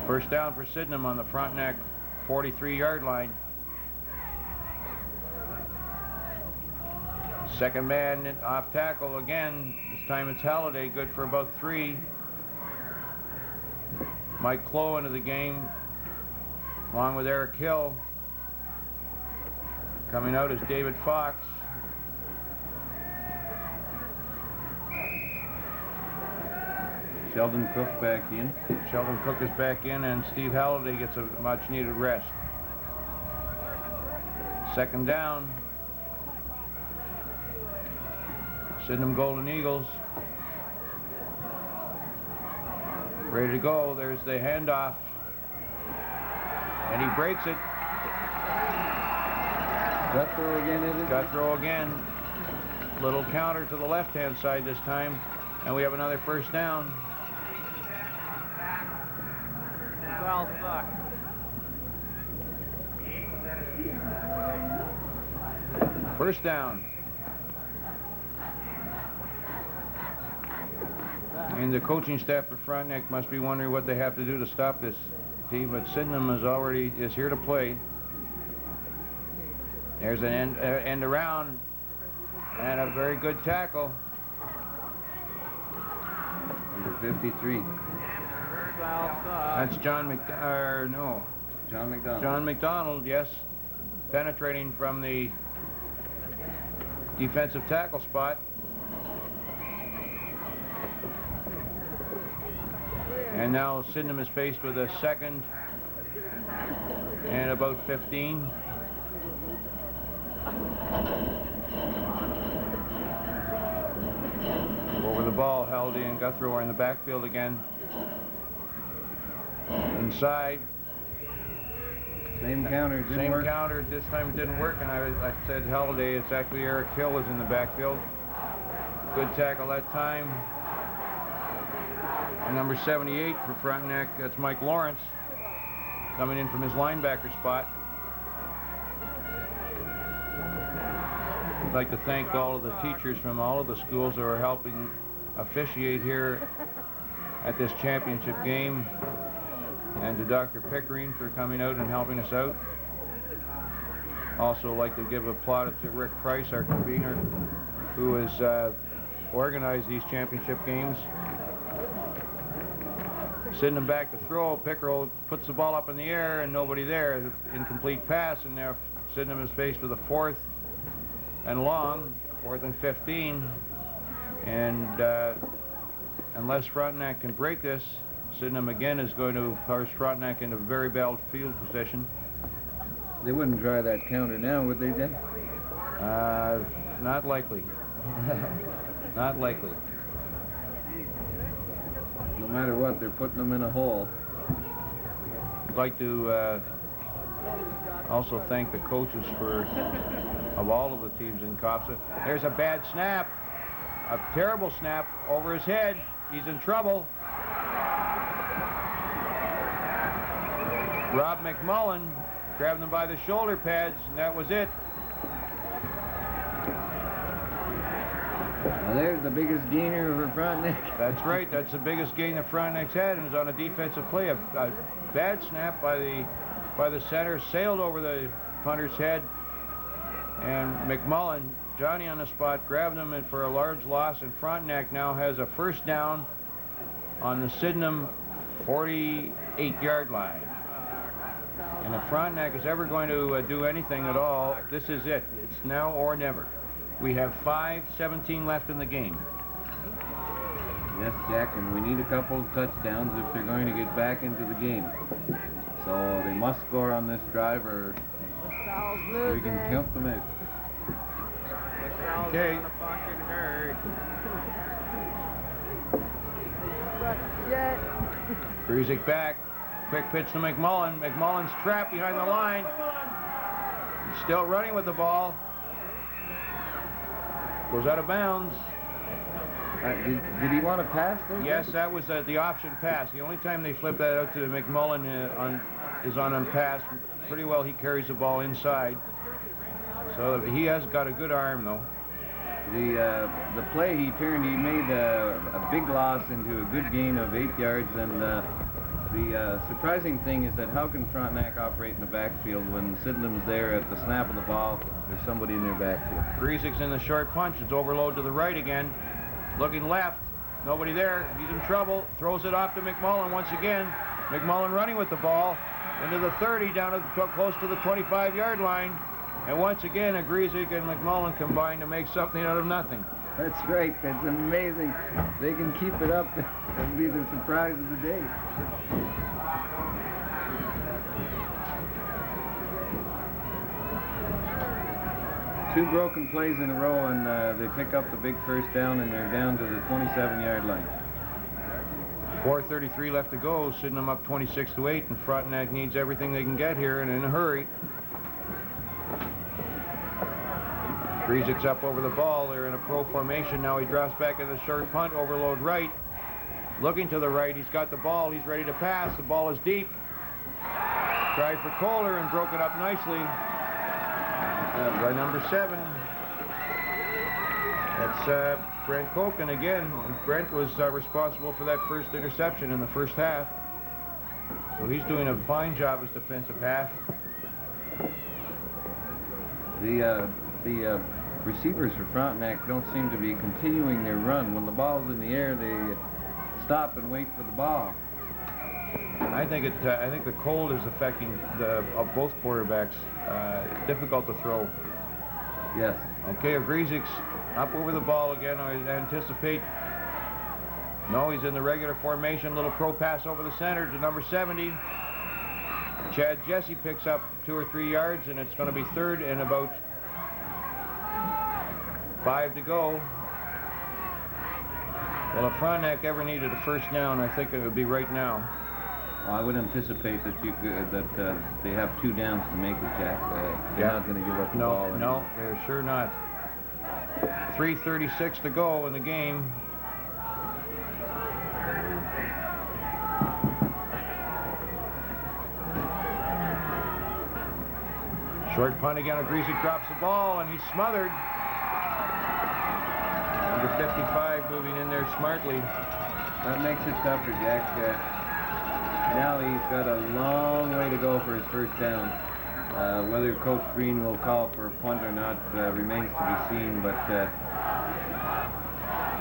1st down for Sydenham on the Frontenac 43-yard line. 2nd man off tackle again. This time it's Halliday, good for about 3. Mike Clough into the game, along with Eric Hill. Coming out is David Fox. Sheldon Cook back in. Sheldon Cook is back in, and Steve Halliday gets a much-needed rest. 2nd down. Sydenham Golden Eagles. Ready to go. There's the handoff. And he breaks it. Guthrow again, is it? Guthrow again. Little counter to the left-hand side this time. And we have another 1st down. Well stuck. First down. And the coaching staff for Frontenac must be wondering what they have to do to stop this team, but Sydenham is here to play. There's an end around and a very good tackle. Number 53. That's John McDonald. John McDonald. John McDonald, yes, penetrating from the defensive tackle spot. And now Sydenham is faced with a 2nd and about 15. Over the ball, Halliday and Guthrow are in the backfield again. Inside. Same counter, didn't work. Same counter, this time it didn't work, and I said Halliday, it's actually Eric Hill was in the backfield. Good tackle that time. And number 78 for Frontenac, that's Mike Lawrence, coming in from his linebacker spot. I'd like to thank all of the teachers from all of the schools who are helping officiate here at this championship game, and to Dr. Pickering for coming out and helping us out. Also like to give a plaudit to Rick Price, our convener, who has organized these championship games. Sydenham back to throw. Pickerel puts the ball up in the air and nobody there. Incomplete pass, and now Sydenham is faced with a 4th and long, 4th and 15. And unless Frontenac can break this, Sydenham again is going to force Frontenac into very bad field position. They wouldn't try that counter now, would they, then? Not likely. Not likely. No matter what, they're putting them in a hole. I'd like to also thank the coaches of all of the teams in COPSA. There's a bad snap, a terrible snap over his head. He's in trouble. Rob McMullen grabbed him by the shoulder pads, and that was it. Well, there's the biggest gainer for Frontenac. That's right. That's the biggest gain that Frontenac's had, and it's on a defensive play. A bad snap by the center, sailed over the punter's head, And McMullen, Johnny on the spot, grabbed him and for a large loss, and Frontenac now has a first down on the Sydenham 48-yard line. And if Frontenac is ever going to do anything at all, this is it. It's now or never. We have 5:17 left in the game. Yes, Jack, and we need a couple of touchdowns if they're going to get back into the game. So they must score on this drive or we can count them out. Okay. Griesick back. Quick pitch to McMullen. McMullen's trapped behind the line. He's still running with the ball. Goes out of bounds. Did he want to pass there? Yes, that was the option pass. The only time they flip that out to McMullen is on a pass. Pretty well he carries the ball inside. So he has got a good arm, though. The play he turned, he made a big loss into a good gain of 8 yards, and the surprising thing is that how can Frontenac operate in the backfield when Sydenham's there at the snap of the ball, there's somebody in their backfield. Griesick's in the short punch. It's overload to the right again. Looking left, nobody there. He's in trouble. Throws it off to McMullen once again. McMullen running with the ball into the 30, down to close to the 25-yard line. And once again, Griesick and McMullen combine to make something out of nothing. That's right. That's amazing. They can keep it up. It'll be the surprise of the day. Two broken plays in a row, and they pick up the big first down, and they're down to the 27-yard line. 4:33 left to go. Sydenham up 26-8, and Frontenac needs everything they can get here, and in a hurry. Griesick's up over the ball. They're in a pro formation now. He drops back in the short punt, overload right. Looking to the right. He's got the ball. He's ready to pass. The ball is deep. Tried for Kohler and broke it up nicely. By number 7. That's Brent Koken again. Brent was responsible for that first interception in the first half. So he's doing a fine job as defensive half. The receivers for Frontenac don't seem to be continuing their run. When the ball's in the air, they stop and wait for the ball. I think the cold is affecting both quarterbacks. Difficult to throw. Yes. Okay, Griesick's up over the ball again. I anticipate. No, he's in the regular formation. Little pro pass over the center to number 70. Chad Jesse picks up 2 or 3 yards, and it's going to be third and about 5 to go. Well, if Frontenac ever needed a first down, I think it would be right now. Well, I would anticipate that they have 2 downs to make it, Jack. They're not going to give up the ball. No, they're sure not. 3:36 to go in the game. Short punt again. Griesick drops the ball, and he's smothered. Number 55 moving in there smartly. That makes it tougher, Jack. Now he's got a long way to go for his first down. Whether Coach Green will call for a punt or not remains to be seen, but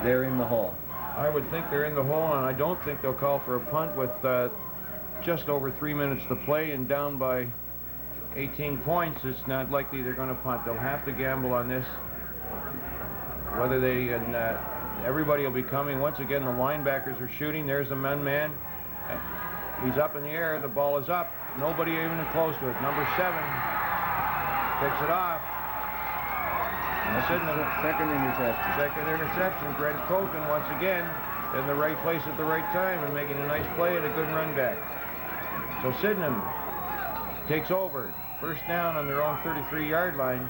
they're in the hole. I would think they're in the hole, and I don't think they'll call for a punt with just over 3 minutes to play and down by 18 points. It's not likely they're going to punt. They'll have to gamble on this. Whether they and everybody will be coming. Once again, the linebackers are shooting. There's a man. He's up in the air. The ball is up. Nobody even close to it. Number 7 picks it off. Second interception. Second interception. Brent Koken once again in the right place at the right time and making a nice play and a good run back. So Sydenham takes over. First down on their own 33-yard line.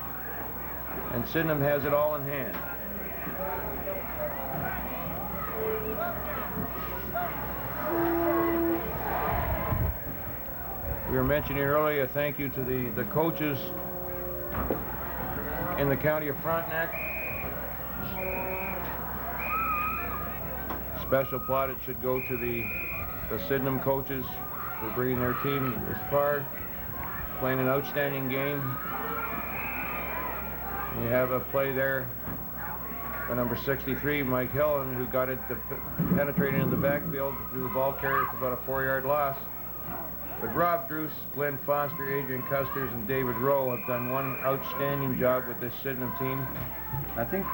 And Sydenham has it all in hand. We were mentioning earlier, thank you to the coaches in the county of Frontenac. Special plaudit should go to the Sydenham coaches for bringing their team this far, playing an outstanding game. You have a play there for number 63, Mike Hillen, who got it penetrating in the backfield through the ball carrier for about a 4-yard loss. But Rob Druce, Glenn Foster, Adrian Custers, and David Rowe have done one outstanding job with this Sydenham team. I think,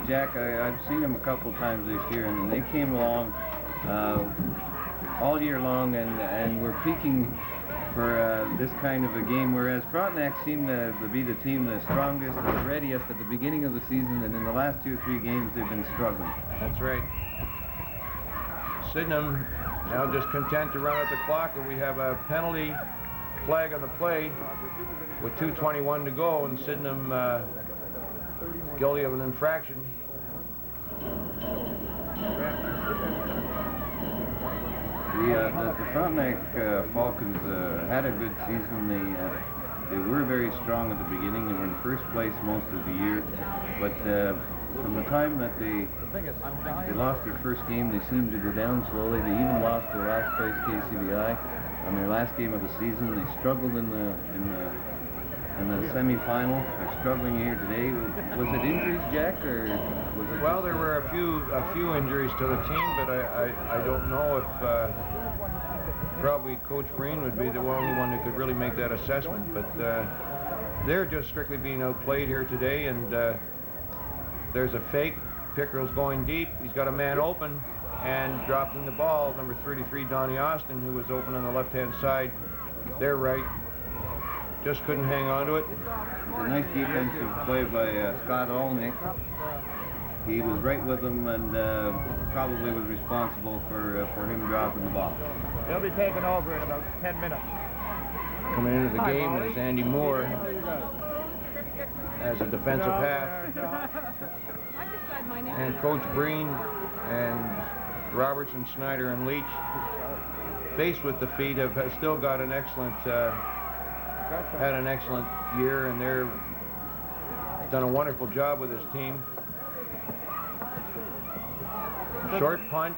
Jack, I've seen them a couple times this year, and they came along all year long and were peaking for this kind of a game, whereas Frontenac seemed to be the team the strongest and the readiest at the beginning of the season, and in the last 2 or 3 games they've been struggling. That's right. Sydenham now just content to run out the clock, and we have a penalty flag on the play with 2:21 to go, and Sydenham guilty of an infraction. The Frontenac Falcons had a good season. They were very strong at the beginning. They were in first place most of the year, but from the time that they lost their first game, they seemed to go down slowly. They even lost their last place KCBI on their last game of the season. They struggled in the semi-final. They're struggling here today. Was it injuries, Jack, or was it? Well, there were a few injuries to the team, but I don't know if probably Coach Breen would be the only one who could really make that assessment. But they're just strictly being outplayed here today, and there's a fake. Pickerel's going deep. He's got a man open and dropping the ball. Number 33, Donnie Austin, who was open on the left-hand side. They're right. Just couldn't hang on to it. It was a nice defensive play by Scott Olnick. He was right with him and probably was responsible for him dropping the ball. They'll be taking over in about 10 minutes. Coming into the game is Andy Moore as a defensive half. And Coach Breen and Robertson, Snyder, and Leach, faced with defeat, have still got an excellent had an excellent year, and they're done a wonderful job with this team. Short punt,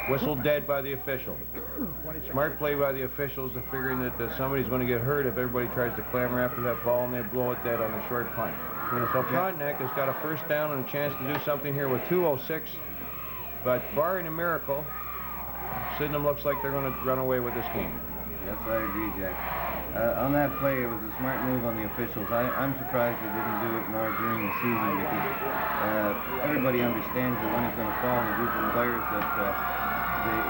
whistled dead by the official. Smart play by the officials, figuring that somebody's going to get hurt if everybody tries to clamor after that ball, and they blow it dead on a short punt. So Frontenac has got a first down and a chance to do something here with 2:06, but barring a miracle, Sydenham looks like they're going to run away with this game. Yes, I agree, Jack. On that play, it was a smart move on the officials. I'm surprised they didn't do it more during the season, because everybody understands that when it's going to fall in a group of players, that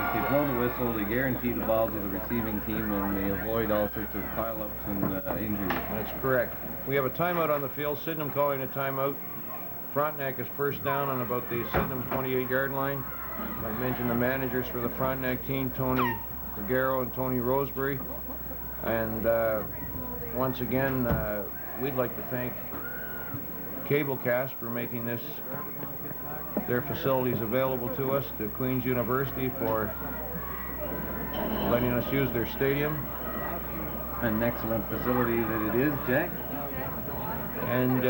if they blow the whistle, they guarantee the ball to the receiving team, and they avoid all sorts of pile-ups and injuries. That's correct. We have a timeout on the field. Sydenham calling a timeout. Frontenac is first down on about the Sydenham 28-yard line. I mentioned the managers for the Frontenac team, Tony Figueroa and Tony Roseberry. And once again, we'd like to thank Cablecast for making their facilities available to us, to Queen's University for letting us use their stadium. An excellent facility that it is, Jack. And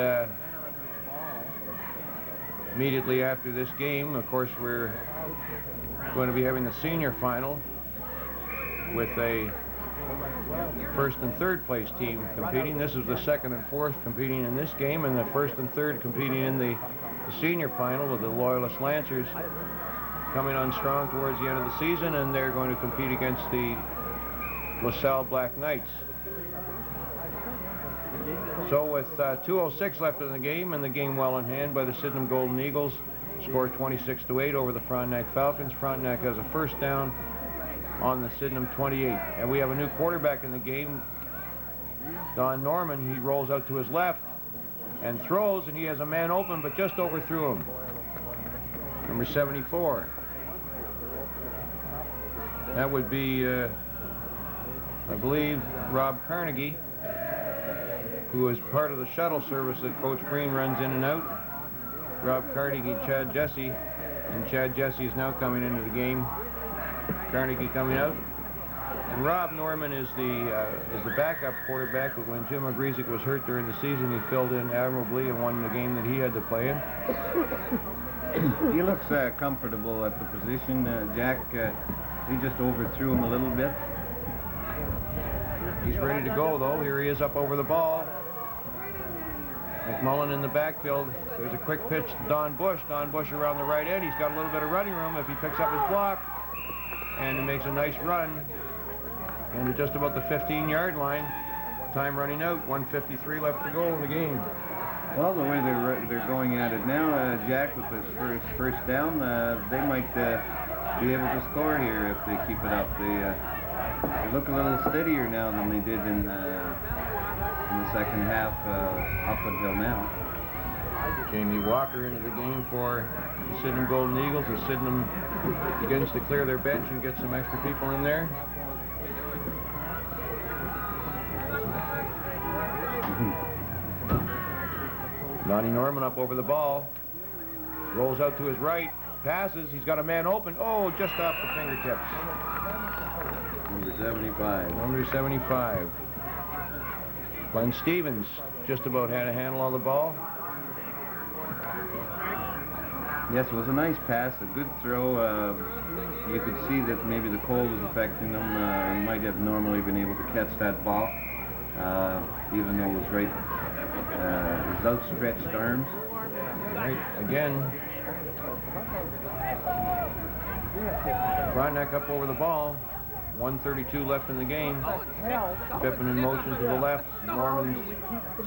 immediately after this game, of course, we're going to be having the senior final with a first and third place team competing. This is the second and fourth competing in this game, and the first and third competing in the senior final with the Loyalist Lancers coming on strong towards the end of the season, and they're going to compete against the LaSalle Black Knights. So with 2:06 left in the game, and the game well in hand by the Sydenham Golden Eagles, score 26-8 over the Frontenac Falcons. Frontenac has a first down on the Sydenham 28. And we have a new quarterback in the game, Don Norman. He rolls out to his left and throws, and he has a man open, but just overthrew him. Number 74. That would be, I believe, Rob Carnegie, who is part of the shuttle service that Coach Breen runs in and out. Rob Carnegie, Chad Jesse, and Chad Jesse is now coming into the game. Carnegie coming out, and Rob Norman is the backup quarterback, but when Jim Agrezic was hurt during the season, he filled in admirably and won the game that he had to play in. He looks comfortable at the position, Jack. He just overthrew him a little bit. He's ready to go, though. Here he is up over the ball. McMullen in the backfield. There's a quick pitch to Don Bush. Don Bush around the right end. He's got a little bit of running room if he picks up his block. And he makes a nice run. And to just about the 15-yard line. Time running out. 1:53 left to go in the game. Well, the way they're going at it now, Jack, with this first down, they might be able to score here if they keep it up. They look a little steadier now than they did in the second half up until now. Jamie Walker into the game for the Sydenham Golden Eagles as Sydenham begins to clear their bench and get some extra people in there. Donnie Norman up over the ball. Rolls out to his right. Passes. He's got a man open. Oh, just off the fingertips. Number 75. Number 75. Glenn Stevens just about had a handle on the ball. Yes, it was a nice pass, a good throw. You could see that maybe the cold was affecting him. He might have normally been able to catch that ball, even though it was right, his outstretched arms. Right, again. Frontenac up over the ball. 1:32 left in the game. Pippin in motion to the left. Norman's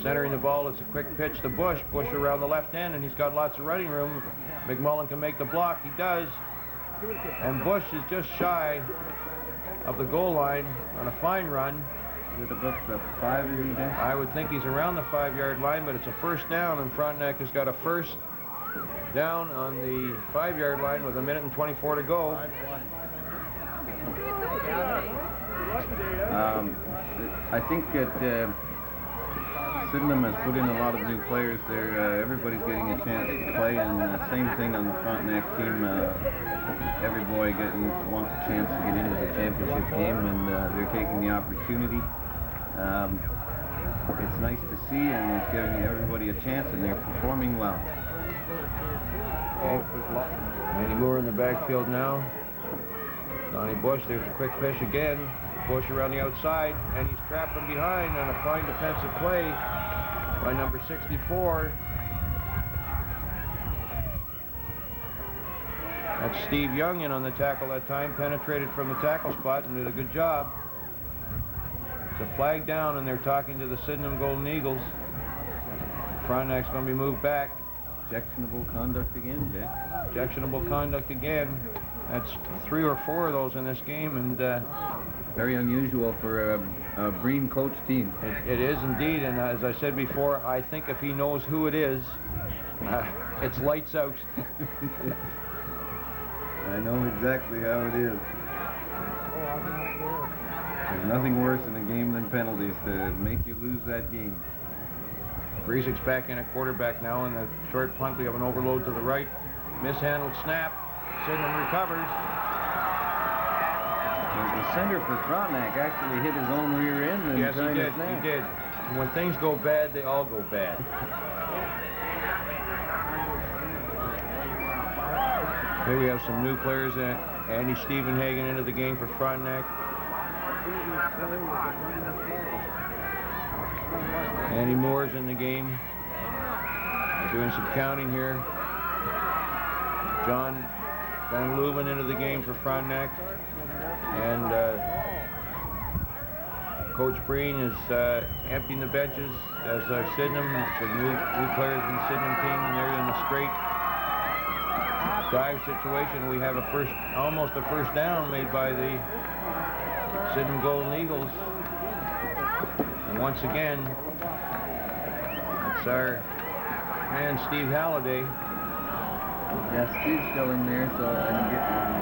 centering the ball. It's a quick pitch to Bush. Bush around the left end, and he's got lots of running room. McMullen can make the block. He does. And Bush is just shy of the goal line on a fine run. Is it about the 5, is he there? I would think he's around the 5-yard line, but it's a first down, and Frontenac has got a first down on the 5-yard line with 1:24 to go. I think that Sydenham has put in a lot of new players there. Everybody's getting a chance to play, and same thing on the Frontenac team. Every boy wants a chance to get into the championship game, and they're taking the opportunity. It's nice to see, and it's giving everybody a chance, and they're performing well. Okay. Manny Moore in the backfield now. Donnie Bush, there's a quick pitch again. Bush around the outside, and he's trapped from behind on a fine defensive play by number 64. That's Steve Young in on the tackle that time, penetrated from the tackle spot and did a good job. It's a flag down, and they're talking to the Sydenham Golden Eagles. Frontenac's going to be moved back. Objectionable conduct again, Jack. Objectionable conduct again. That's 3 or 4 of those in this game, and very unusual for a Breen coach team. It is indeed, and as I said before, I think if he knows who it is, it's lights out. I know exactly how it is. There's nothing worse in a game than penalties to make you lose that game. Breezik's back in at quarterback now, and the short punt. We have an overload to the right. Mishandled snap. Sydenham recovers. The center for Frontenac actually hit his own rear end. And yes, he did. He did. And when things go bad, they all go bad. Here we have some new players. Andy Stevenhagen into the game for Frontenac. Andy Moore's in the game. We're doing some counting here. John Van Leuven into the game for Frontenac. And Coach Breen is emptying the benches as Sydenham, the new players in the Sydenham team, and they're in a straight dive situation. We have almost a first down made by the Sydenham Golden Eagles. And once again, it's our man Steve Halliday. Yeah, Steve's still in there, so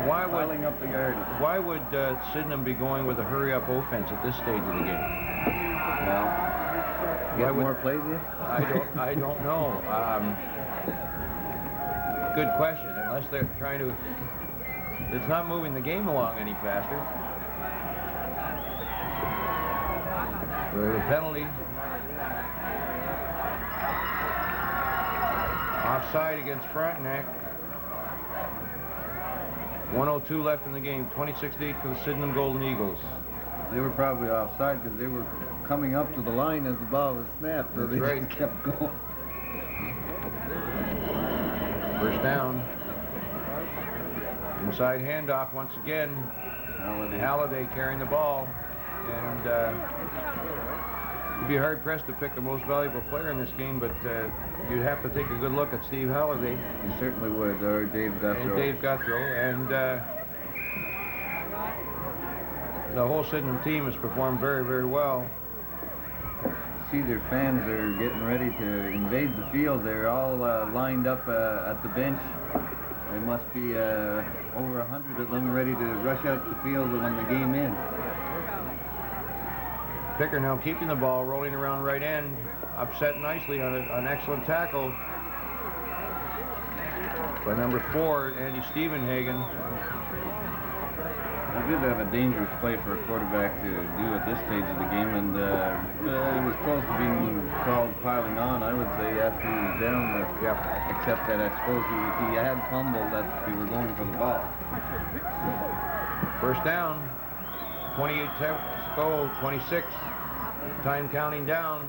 piling up the yard. Why would Sydenham be going with a hurry-up offense at this stage of the game? Well, get more plays in? I don't know. Good question. Unless they're trying to, it's not moving the game along any faster. The penalty. Offside against Frontenac. 1:02 left in the game. 26-8 for the Sydenham Golden Eagles. They were probably offside because they were coming up to the line as the ball was snapped, so they just kept going. First down. Inside handoff once again. Halliday carrying the ball. And you'd be hard-pressed to pick the most valuable player in this game, but you'd have to take a good look at Steve Halliday. You certainly would, or Dave Guthrow. And Dave Guthrow. And the whole Sydenham team has performed very, very well. See, their fans are getting ready to invade the field. They're all lined up at the bench. There must be over 100 of them ready to rush out the field when the game ends. Picker now keeping the ball, rolling around right end, upset nicely on an excellent tackle by number 4, Andy Stevenhagen. I did have a dangerous play for a quarterback to do at this stage of the game, and it was close to being called piling on, I would say, after he was down. Except that I suppose he had fumbled that we were going for the ball. First down, 28 to go, 26, time counting down.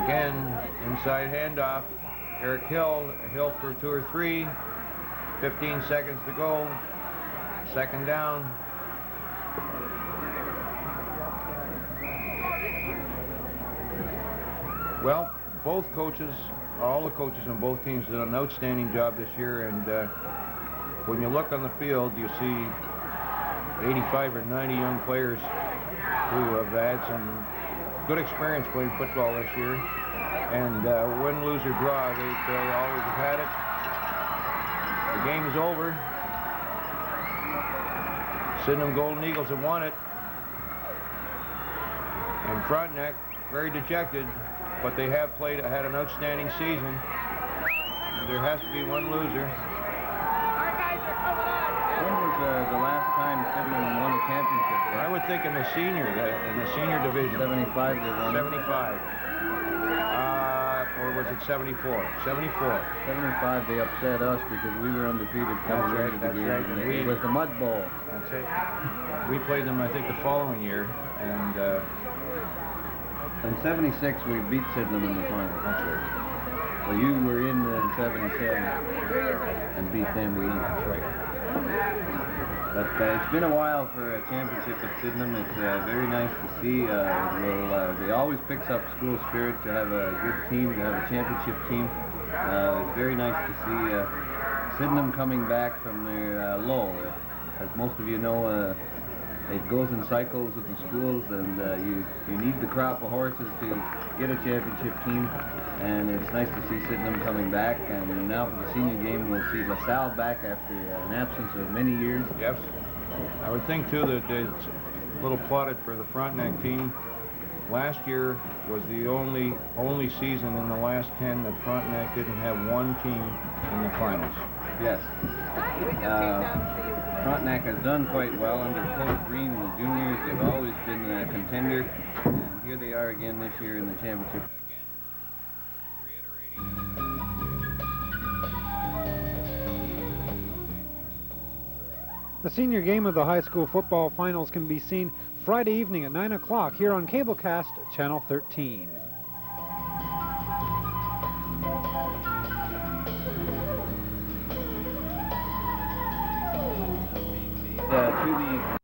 Again, inside handoff. Eric Hill for 2 or 3. 15 seconds to go. Second down. Well, both coaches, all the coaches on both teams did an outstanding job this year, and when you look on the field, you see 85 or 90 young players who have had some good experience playing football this year. And win, lose, or draw, they always have had it. The game is over. Sydenham Golden Eagles have won it. And Frontenac, very dejected, but they have had an outstanding season. There has to be one loser. When was the last time Sydenham won a championship? I would think in the senior division. 75 they won. 75. Or was it 74? 74. 75 they upset us because we were undefeated coming into the game. Right. It was the Mud Bowl. That's it. We played them, I think, the following year, and in 76 we beat Sydenham in the final. that's right. Well, you were in 77 and beat them again. That's right. But it's been a while for a championship at Sydenham. It's very nice to see. They always picks up school spirit to have a good team, to have a championship team. It's very nice to see Sydenham coming back from their low. As most of you know, it goes in cycles with the schools, and you need the crop of horses to get a championship team. And it's nice to see Sydenham coming back. And now for the senior game, we'll see LaSalle back after an absence of many years. Yes. I would think, too, that it's a little plotted for the Frontenac team. Last year was the only season in the last 10 that Frontenac didn't have one team in the finals. Yes. Frontenac has done quite well under Coach Green and the juniors. They've always been a contender. And here they are again this year in the championship. The senior game of the high school football finals can be seen Friday evening at 9 o'clock here on Cablecast Channel 13. To the